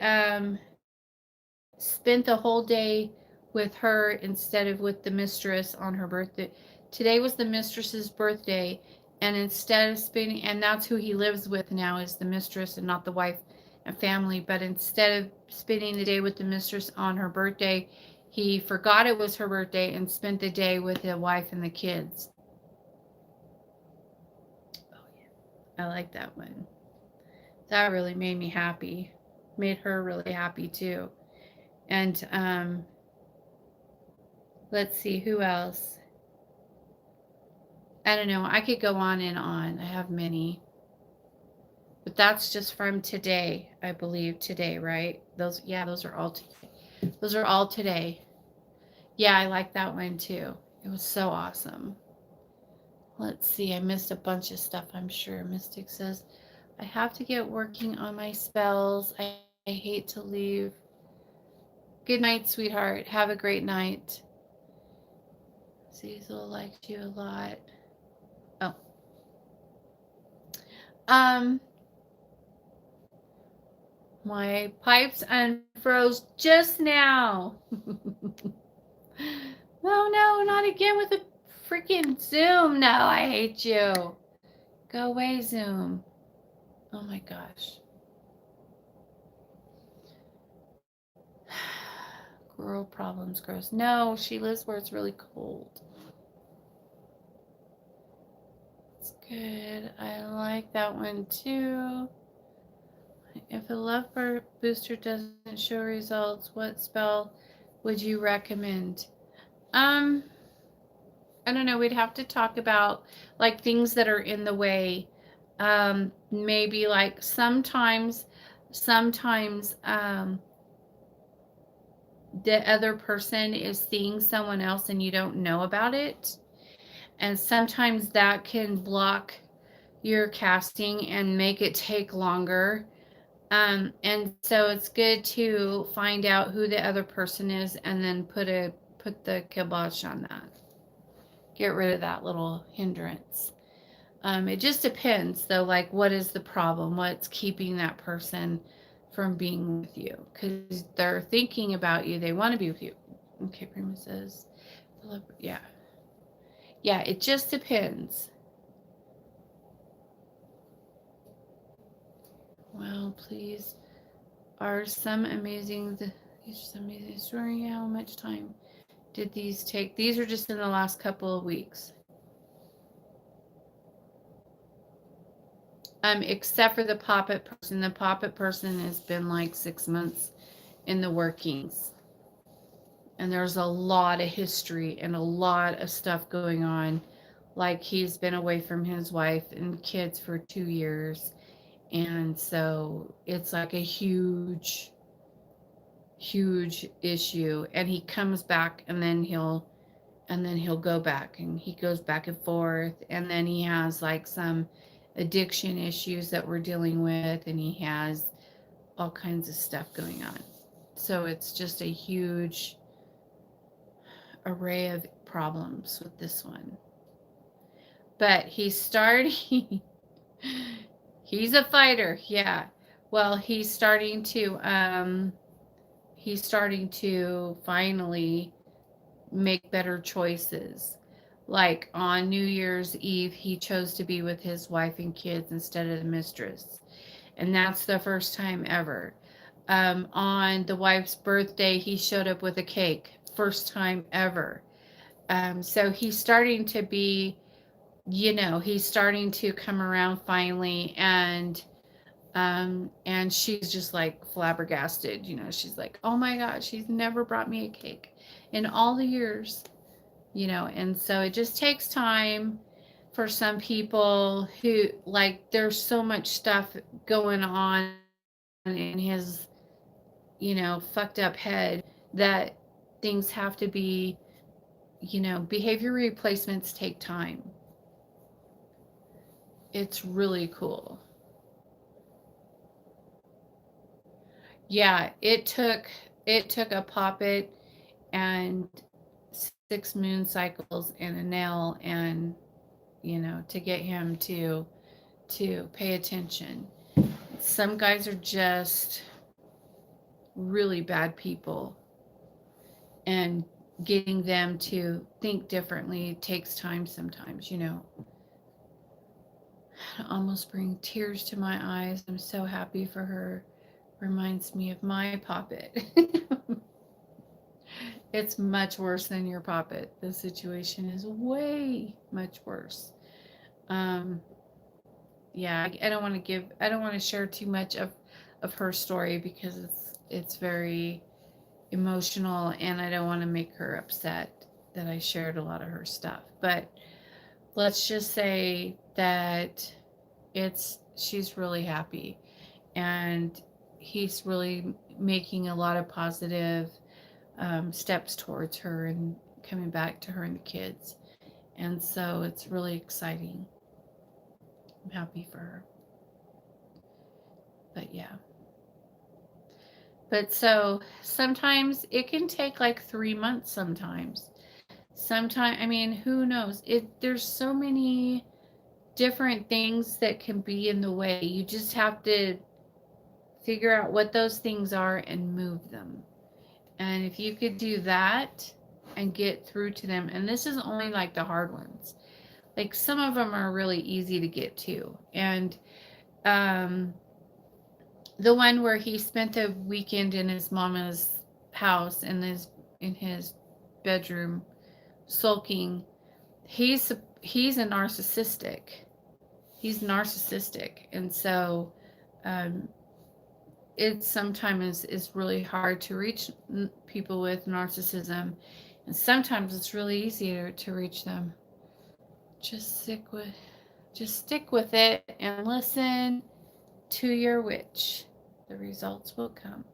spent the whole day with her instead of with the mistress on her birthday. Today was the mistress's birthday, and instead of spending, and that's who he lives with now, is the mistress and not the wife and family. But instead of spending the day with the mistress on her birthday, he forgot it was her birthday and spent the day with the wife and the kids. Oh yeah, I like that one. That really made me happy. Made her really happy too. And let's see who else. I don't know. I could go on and on. I have many. But that's just from today, I believe. Today, right? Those are all today. Those are all today. Yeah, I like that one too. It was so awesome. Let's see. I missed a bunch of stuff, I'm sure. Mystic says, I have to get working on my spells. I hate to leave. Good night, sweetheart. Have a great night. Cecil liked you a lot. Oh. My pipes unfroze just now. No, not again with the freaking Zoom. No, I hate you. Go away, Zoom. Oh my gosh. Girl problems gross. No, she lives where it's really cold. It's good. I like that one too. If a love booster doesn't show results, what spell would you recommend? I don't know. We'd have to talk about like things that are in the way. Maybe like sometimes the other person is seeing someone else and you don't know about it. And sometimes that can block your casting and make it take longer. And so it's good to find out who the other person is and then put the kibosh on that. Get rid of that little hindrance. It just depends though, like what is the problem? What's keeping that person from being with you? Because they're thinking about you. They want to be with you. Okay, Prima says, yeah. Yeah, it just depends. Well, please. Are some amazing story? How much time did these take? These are just in the last couple of weeks. Except for the Poppet person. The Poppet person has been like 6 months in the workings. And there's a lot of history and a lot of stuff going on. Like he's been away from his wife and kids for 2 years. And so it's like a huge issue. And he comes back and then he'll go back and he goes back and forth. And then he has like some addiction issues that we're dealing with, and he has all kinds of stuff going on. So it's just a huge array of problems with this one. But he's starting he's a fighter, yeah. Well, he's starting to finally make better choices. Like on New Year's Eve, he chose to be with his wife and kids instead of the mistress. And that's the first time ever. On the wife's birthday, he showed up with a cake. First time ever. So he's starting to be, he's starting to come around finally. And she's just like flabbergasted. She's like, oh my God, she's never brought me a cake in all the years. And so it just takes time for some people who, like, there's so much stuff going on in his, fucked up head that things have to be, behavior replacements take time. It's really cool. Yeah, it took a Poppet and 6 moon cycles and a nail, and to get him to pay attention. Some guys are just really bad people, and getting them to think differently takes time sometimes, almost bring tears to my eyes. I'm so happy for her. Reminds me of my poppet. It's much worse than your poppet. The situation is way much worse. Yeah, I don't want to share too much of her story because it's very emotional, and I don't want to make her upset that I shared a lot of her stuff. But let's just say that she's really happy, and he's really making a lot of positive steps towards her and coming back to her and the kids. And so it's really exciting. I'm happy for her. But yeah. But so sometimes it can take like 3 months sometimes. Sometimes, I mean, who knows? There's so many different things that can be in the way. You just have to figure out what those things are and move them. And if you could do that and get through to them, and this is only like the hard ones. Like some of them are really easy to get to. And the one where he spent the weekend in his mama's house in his bedroom sulking, he's a narcissistic. He's narcissistic, and so it sometimes is really hard to reach people with narcissism, and sometimes it's really easier to reach them. Just stick with it and listen to your witch. The results will come.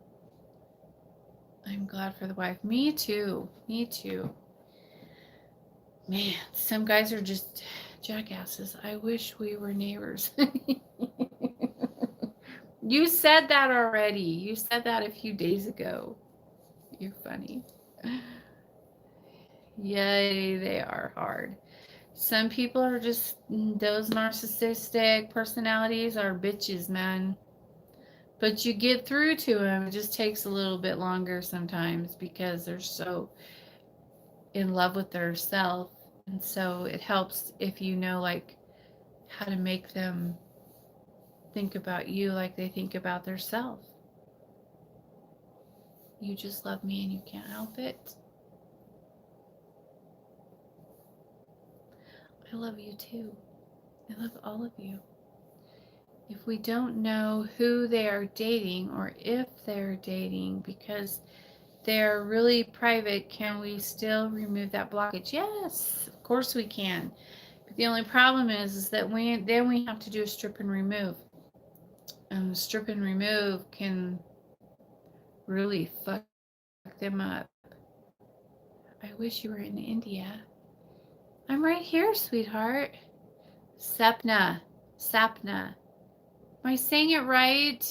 I'm glad for the wife. Me too. Man, some guys are just jackasses. I wish we were neighbors. You said that already. You said that a few days ago. You're funny. Yay, they are hard. Some people are just, those narcissistic personalities are bitches, man. But you get through to them. It just takes a little bit longer sometimes because they're so in love with their self. And so it helps if you know like how to make them think about you like they think about their self. You just love me and you can't help it. I love you too. I love all of you. If we don't know who they are dating or if they're dating because they're really private, can we still remove that blockage? Yes, of course we can. But the only problem is that we have to do a strip and remove. And the strip and remove can really fuck them up. I wish you were in India. I'm right here, sweetheart. Sapna. Am I saying it right?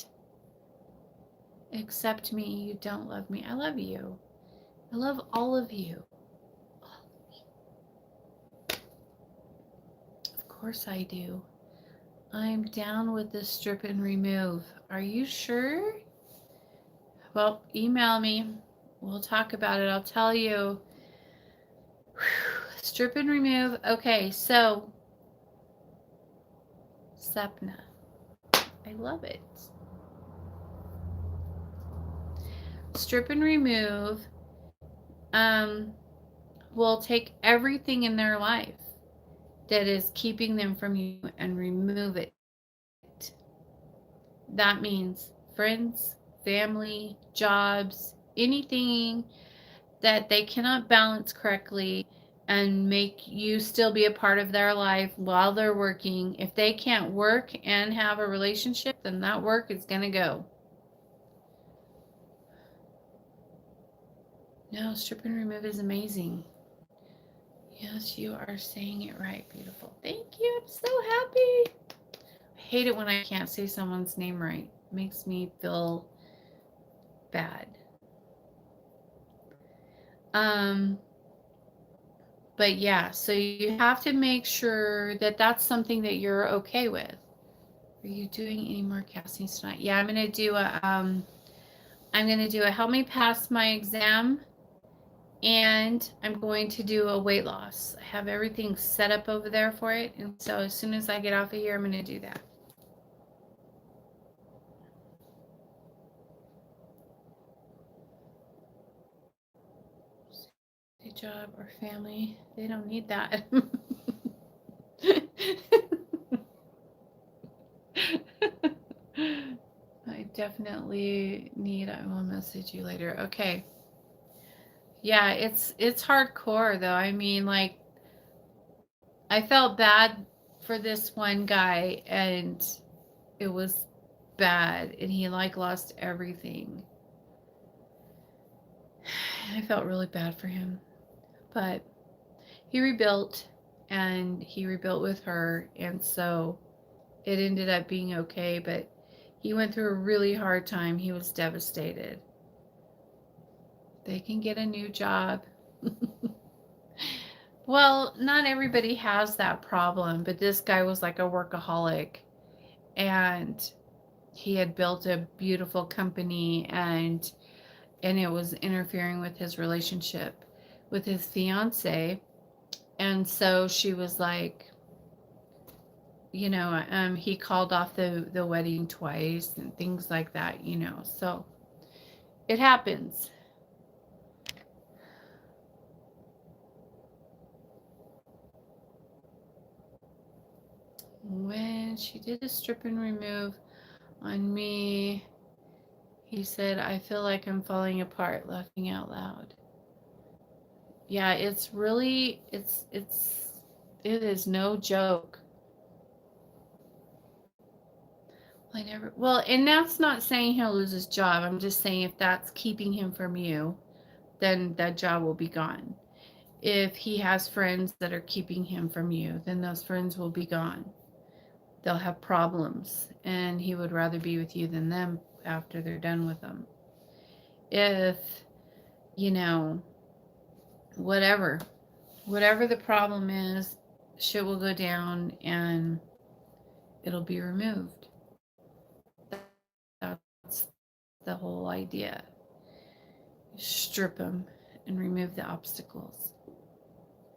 Accept me. You don't love me. I love you. I love all of you. All of you. Of course I do. I'm down with the strip and remove. Are you sure? Well, email me. We'll talk about it. I'll tell you. Strip and remove. Okay, so Sapna. I love it. Strip and remove will take everything in their life that is keeping them from you and remove it. That means friends, family, jobs, anything that they cannot balance correctly and make you still be a part of their life while they're working. If they can't work and have a relationship, then that work is going to go. No, strip and remove is amazing. Yes, you are saying it right. Beautiful. Thank you. I'm so happy. I hate it when I can't say someone's name right. It makes me feel bad. But yeah, so you have to make sure that that's something that you're okay with. Are you doing any more castings tonight? Yeah, I'm going to do I'm going to do a help me pass my exam, and I'm going to do a weight loss. I have everything set up over there for it, and so as soon as I get off of here, I'm going to do that. A job or family, they don't need that. I definitely need, I will message you later. Okay. Yeah, it's hardcore though. I mean, like, I felt bad for this one guy, and it was bad, and he like lost everything. I felt really bad for him. But he rebuilt, and he rebuilt with her, and so it ended up being okay, but he went through a really hard time. He was devastated. They can get a new job. Well, not everybody has that problem, but this guy was like a workaholic, and he had built a beautiful company, and it was interfering with his relationship with his fiance. And so she was like, he called off the wedding twice and things like that, so it happens. When she did a strip and remove on me, he said, I feel like I'm falling apart, laughing out loud. Yeah, it's really, it is no joke. Well, and that's not saying he'll lose his job. I'm just saying if that's keeping him from you, then that job will be gone. If he has friends that are keeping him from you, then those friends will be gone. They'll have problems, and he would rather be with you than them after they're done with them. If, whatever the problem is, shit will go down and it'll be removed. That's the whole idea. Strip them and remove the obstacles.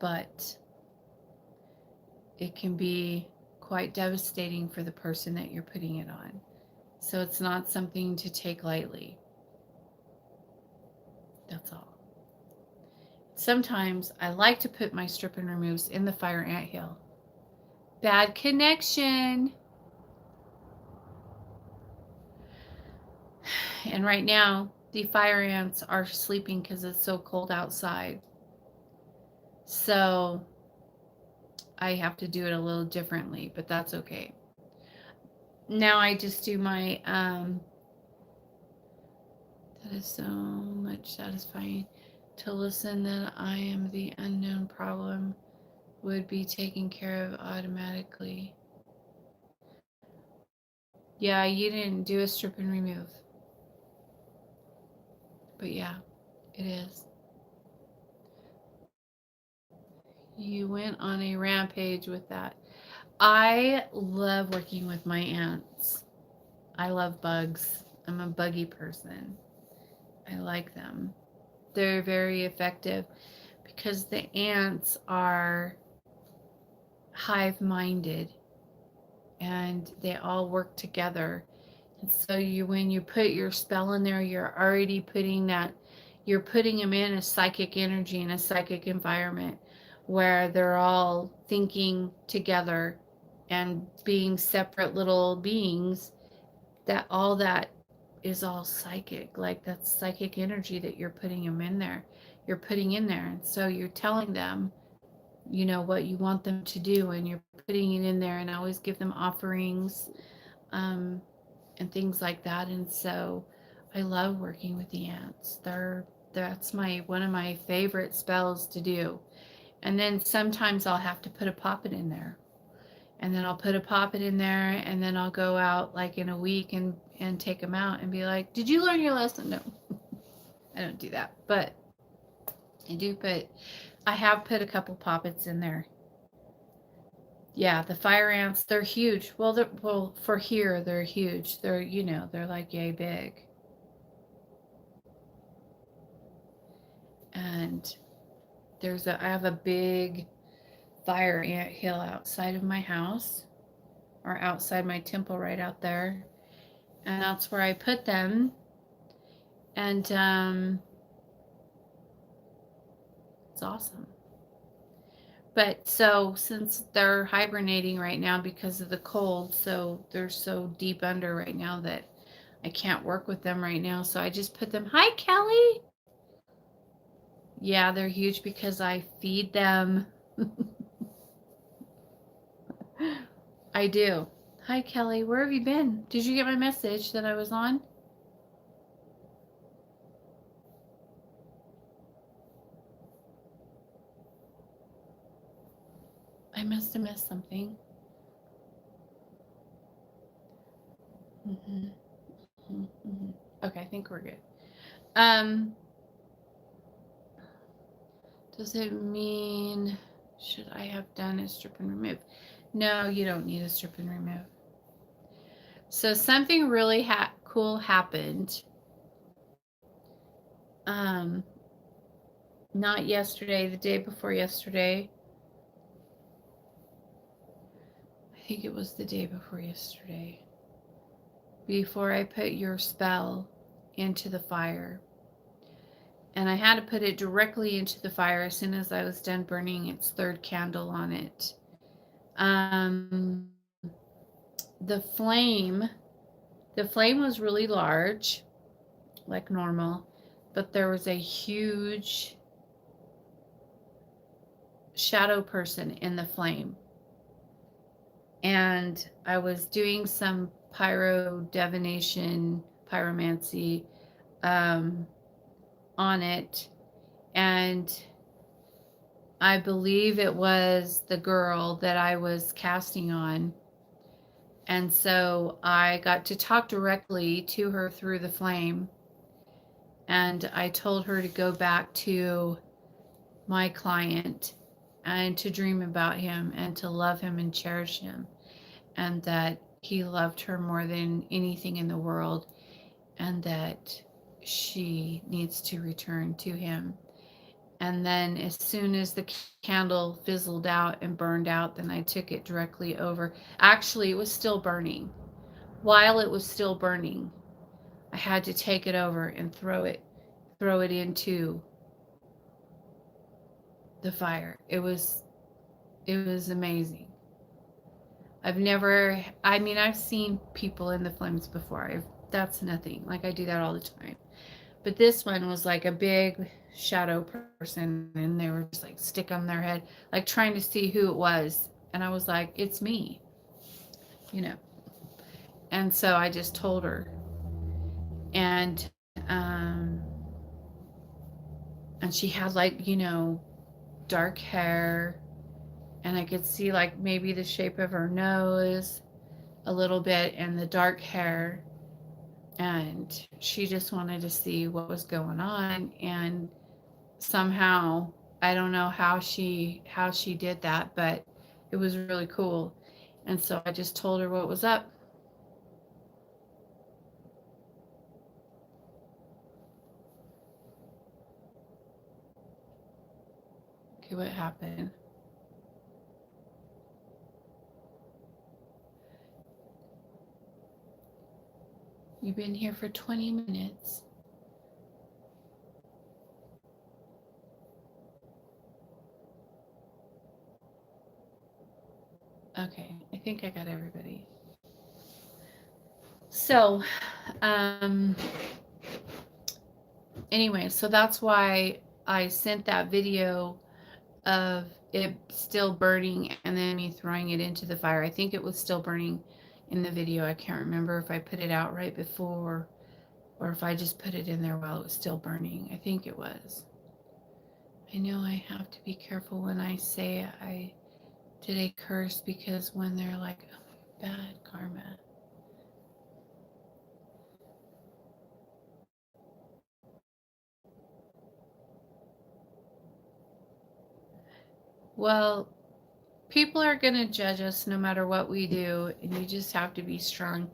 But it can be quite devastating for the person that you're putting it on. So it's not something to take lightly. That's all. Sometimes I like to put my strip and removes in the fire anthill. Bad connection. And right now, the fire ants are sleeping because it's so cold outside. So I have to do it a little differently, but that's okay. Now I just do my, that is so much satisfying to listen that I am the unknown problem would be taken care of automatically. Yeah, you didn't do a strip and remove. But yeah, it is. You went on a rampage with that. I love working with my ants. I love bugs. I'm a buggy person. I like them. They're very effective because the ants are hive-minded and they all work together. And so when you put your spell in there, you're already putting them in a psychic energy, in a psychic environment where they're all thinking together and being separate little beings. That is all psychic. Like, that's psychic energy that you're putting in there. And so you're telling them, what you want them to do, and you're putting it in there. And I always give them offerings, and things like that. And so I love working with the ants. That's one of my favorite spells to do. And then sometimes I'll have to put a poppet in there. And then I'll put a poppet in there, and then I'll go out like in a week and take them out and be like, did you learn your lesson? No, I don't do that. But I have put a couple poppets in there. Yeah, the fire ants, they're huge. Well, for here, they're huge. They're like yay big. and I have a big fire ant hill outside of my house, or outside my temple right out there, and that's where I put them. And it's awesome. But so since they're hibernating right now because of the cold, so they're so deep under right now that I can't work with them right now. So I just put them. Hi, Kelly. Yeah, they're huge because I feed them. I do. Hi, Kelly. Where have you been? Did you get my message that I was on? I must have missed something. Okay, I think we're good. Does it mean, should I have done a strip and remove? No, you don't need a strip and remove. So something really cool happened. Not yesterday, the day before yesterday. I think it was the day before yesterday. Before I put your spell into the fire. And I had to put it directly into the fire as soon as I was done burning its third candle on it. The flame was really large, like normal, but there was a huge shadow person in the flame. And I was doing some pyromancy on it, and I believe it was the girl that I was casting on. And so I got to talk directly to her through the flame, and I told her to go back to my client and to dream about him and to love him and cherish him, and that he loved her more than anything in the world, and that she needs to return to him. And then as soon as the candle fizzled out and burned out, then I took it directly over. Actually, it was still burning. While it was still burning, I had to take it over and throw it into the fire. It was amazing. I've seen people in the flames before. That's nothing. Like, I do that all the time. But this one was like a big shadow person, and they were just like stick on their head, like trying to see who it was. And I was like, it's me, you know. And so I just told her. And she had, like, dark hair, and I could see like maybe the shape of her nose a little bit and the dark hair. And she just wanted to see what was going on, and somehow, I don't know how she did that, but it was really cool. And so I just told her what was up. Okay, what happened? You've been here for 20 minutes. Okay, I think I got everybody. So, anyway, so that's why I sent that video of it still burning and then me throwing it into the fire. I think it was still burning in the video. I can't remember if I put it out right before or if I just put it in there while it was still burning. I think it was. I know I have to be careful when I say I did a curse, because when they're like, oh, bad karma. Well, people are going to judge us no matter what we do, and you just have to be strong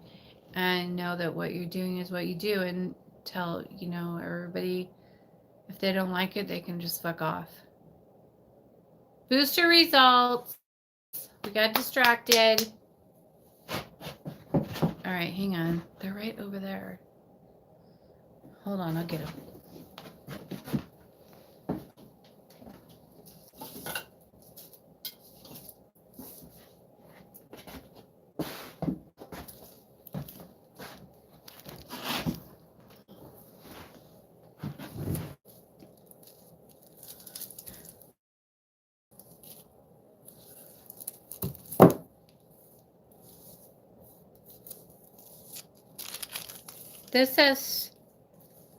and know that what you're doing is what you do, and tell, everybody, If they don't like it, they can just fuck off. Booster results. We got distracted. All right, hang on. They're right over there. Hold on, I'll get them.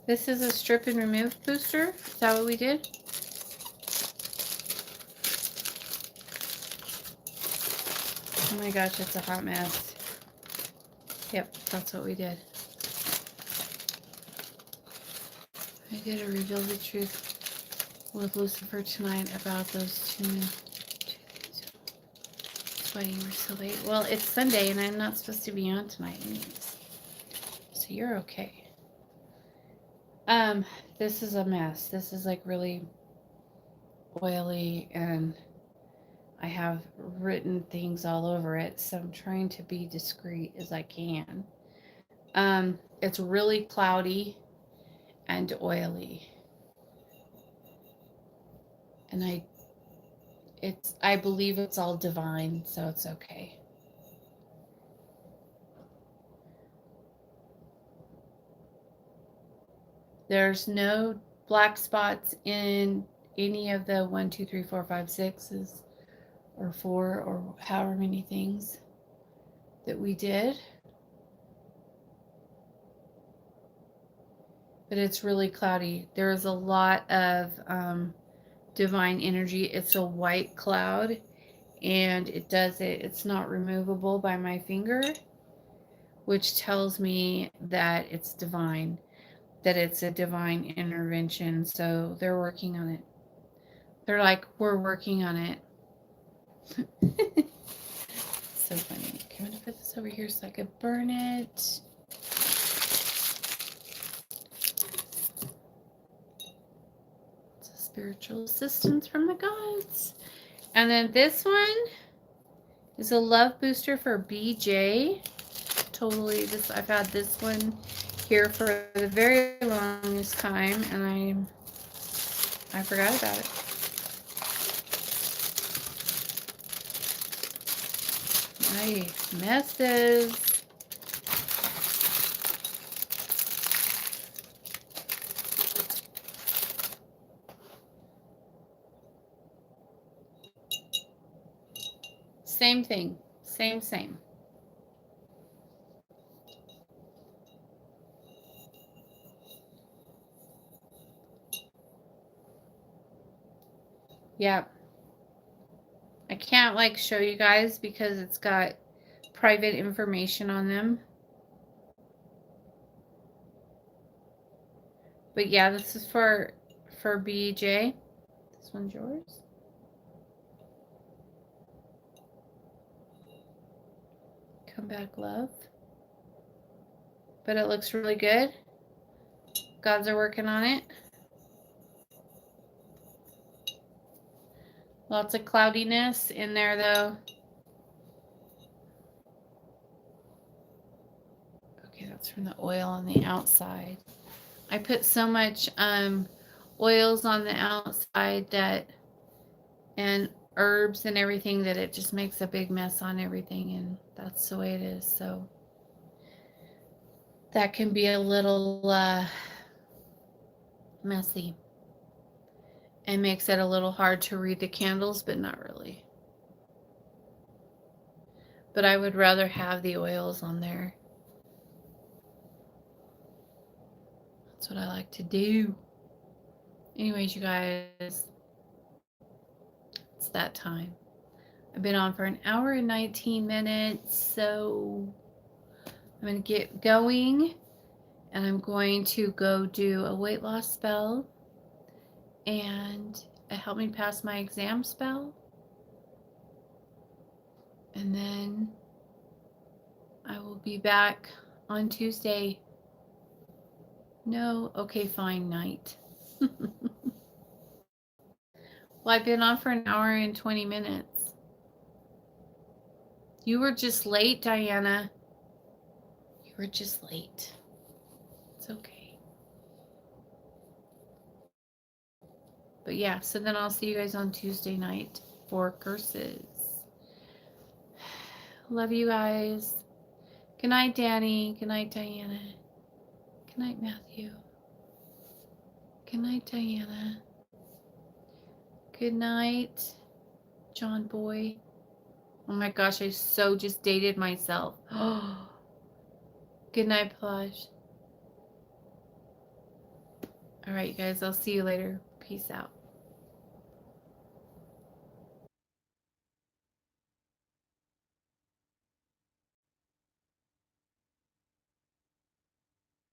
This is a strip and remove booster. Is that what we did? Oh my gosh, it's a hot mess. Yep, that's what we did. I did a reveal the truth with Lucifer tonight about those two. That's why you were so late. Well, it's Sunday and I'm not supposed to be on tonight anyways. So you're okay. This is a mess. This is like really oily and I have written things all over it, so I'm trying to be discreet as I can. It's really cloudy and oily. And I believe it's all divine, so it's okay. There's no black spots in any of the 1, 2, 3, 4, 5, 6s or 4 or however many things that we did. But it's really cloudy. There's a lot of divine energy. It's a white cloud and it's not removable by my finger, which tells me that it's divine, that it's a divine intervention. So they're working on it. They're like, we're working on it. So funny. Okay, I'm going to put this over here so I could burn it. It's a spiritual assistance from the gods. And then this one is a love booster for BJ. Totally, I've had this one here for the very longest time, and I forgot about it. My messes. Same thing. Same. Yep. I can't like show you guys because it's got private information on them. But yeah, this is for BJ. This one's yours. Come back, love. But it looks really good. Gods are working on it. Lots of cloudiness in there though. Okay, that's from the oil on the outside. I put so much oils on the outside and herbs and everything that it just makes a big mess on everything, and that's the way it is. So that can be a little messy and makes it a little hard to read the candles, but not really. But I would rather have the oils on there. That's what I like to do. Anyways, you guys, it's that time. I've been on for an hour and 19 minutes, so I'm going to get going, and I'm going to go do a weight loss spell and a help me pass my exam spell, and then I will be back on Tuesday. No, okay, fine, night. Well, I've been on for an hour and 20 minutes. You were just late, Diana. You were just late. It's okay. But yeah, so then I'll see you guys on Tuesday night for Curses. Love you guys. Good night, Danny. Good night, Diana. Good night, Matthew. Good night, Diana. Good night, John Boy. Oh my gosh, I so just dated myself. Good night, Plage. All right, guys, I'll see you later. Peace out.